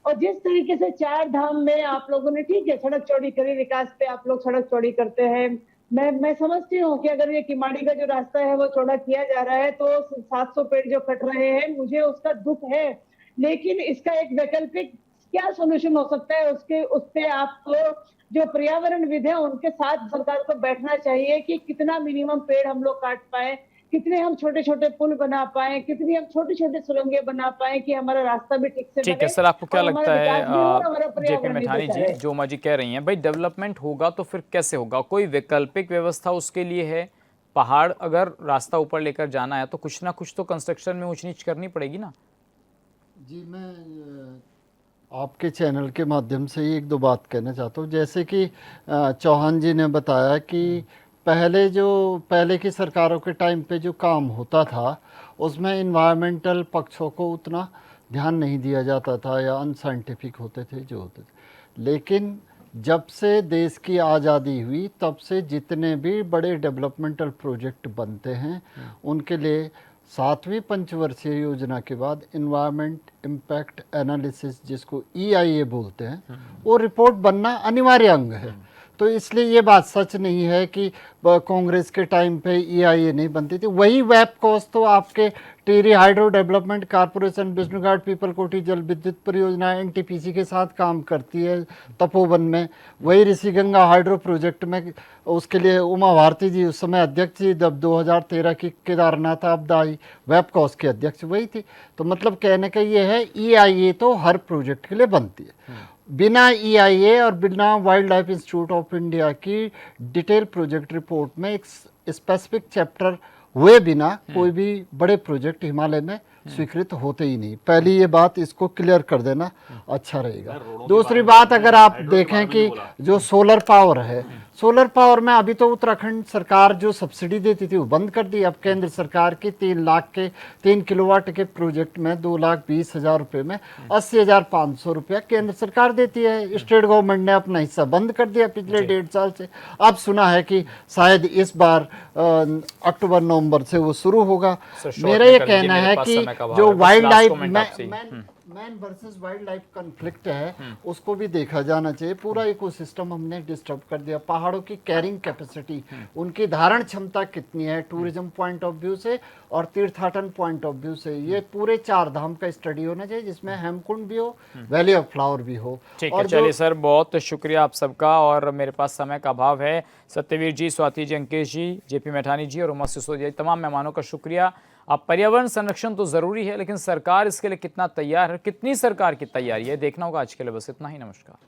और जिस तरीके से 4 धाम में आप लोगों ने, ठीक है, सड़क चौड़ी करी, विकास पे आप लोग सड़क चौड़ी करते हैं। मैं समझती हूँ कि अगर ये किमाड़ी का जो रास्ता है वो चौड़ा किया जा रहा है तो 700 पेड़ जो कट रहे हैं, मुझे उसका दुख है। लेकिन इसका एक वैकल्पिक क्या सोल्यूशन हो सकता है, उस पे आपको जो पर्यावरण विद है उनके साथ सरकार को बैठना चाहिए कि कितना मिनिमम पेड़ हम लोग काट पाए, कितने हम छोटे छोटे पुल बना पाए, कितनी हम छोटे छोटे सुरंगें बना पाए कि हमारा रास्ता भी ठीक से ठीक है बने सर, आपको क्या और हमारा लगता है विकास भी हो और हमारा जेपी पर्यावरण भी मैठानी बचा जी, रहे। जो उमा जी कह रही हैं भाई डेवलपमेंट होगा तो फिर कैसे होगा? कोई वैकल्पिक व्यवस्था उसके लिए है? पहाड़ अगर रास्ता ऊपर लेकर जाना है तो कुछ ना कुछ तो कंस्ट्रक्शन में ऊंच नीच करनी पड़ेगी ना। जी, मैं आपके चैनल के माध्यम से ही एक दो बात कहना चाहता हूँ। जैसे कि चौहान जी ने बताया कि पहले की सरकारों के टाइम पे जो काम होता था उसमें इन्वायरमेंटल पक्षों को उतना ध्यान नहीं दिया जाता था या अनसाइंटिफिक होते थे जो होते थे। लेकिन जब से देश की आज़ादी हुई तब से जितने भी बड़े डेवलपमेंटल प्रोजेक्ट बनते हैं उनके लिए 7वीं पंचवर्षीय योजना के बाद इन्वायरमेंट इम्पैक्ट एनालिसिस, जिसको EIA बोलते हैं, वो रिपोर्ट बनना अनिवार्य अंग है। तो इसलिए ये बात सच नहीं है कि कांग्रेस के टाइम पे EIA नहीं बनती थी। वही वेबकॉस तो आपके Tehri hydro development corporation, Vishnughat Pipalkoti जल विद्युत परियोजना NTPC के साथ काम करती है तपोवन में। वही ऋषिगंगा हाइड्रो प्रोजेक्ट में उसके लिए उमा भारती जी उस समय अध्यक्ष थी, जब 2013 की केदारनाथ आपदा आई, वेबकॉस के अध्यक्ष वही थी। तो मतलब कहने का ये है EIA तो हर प्रोजेक्ट के लिए बनती है। बिना EIA और बिना wild life institute of India की डिटेल प्रोजेक्ट रिपोर्ट में एक स्पेसिफिक चैप्टर हुए बिना कोई भी बड़े प्रोजेक्ट हिमालय में स्वीकृत होते ही नहीं। पहली ये बात, इसको क्लियर कर देना अच्छा रहेगा। दूसरी बात, अगर आप देखें कि जो सोलर पावर है, सोलर पावर में अभी तो उत्तराखंड सरकार जो सब्सिडी देती थी वो बंद कर दी। अब केंद्र सरकार की 3 किलोवाट के प्रोजेक्ट में 2,20,000 रुपये में 80,500 रुपया केंद्र सरकार देती है। स्टेट गवर्नमेंट ने अपना हिस्सा बंद कर दिया पिछले 1.5 साल से। अब सुना है कि शायद इस बार अक्टूबर नवंबर से वो शुरू होगा। मेरा ये कहना है कि जो wild life man versus wild life conflict है उसको भी देखा जाना चाहिए। पूरा इकोसिस्टम हमने डिस्टर्ब कर दिया। पहाड़ों की कैरिंग कैपेसिटी, उनकी धारण क्षमता कितनी है टूरिज्म पॉइंट ऑफ व्यू से और तीर्थाटन पॉइंट ऑफ व्यू से, ये पूरे 4 धाम का स्टडी होना चाहिए जिसमें हेमकुंड भी हो, वैली ऑफ फ्लावर भी हो। ठीक है, चलिए सर, बहुत शुक्रिया आप सबका। और मेरे पास समय का अभाव है। सत्यवीर जी, स्वाति जी, अंकेश जी, जेपी मैठानी जी और उमा सिसोदिया, तमाम मेहमानों का शुक्रिया। अब पर्यावरण संरक्षण तो जरूरी है, लेकिन सरकार इसके लिए कितना तैयार है, कितनी सरकार की तैयारी है, देखना होगा। आज के लिए बस इतना ही। नमस्कार।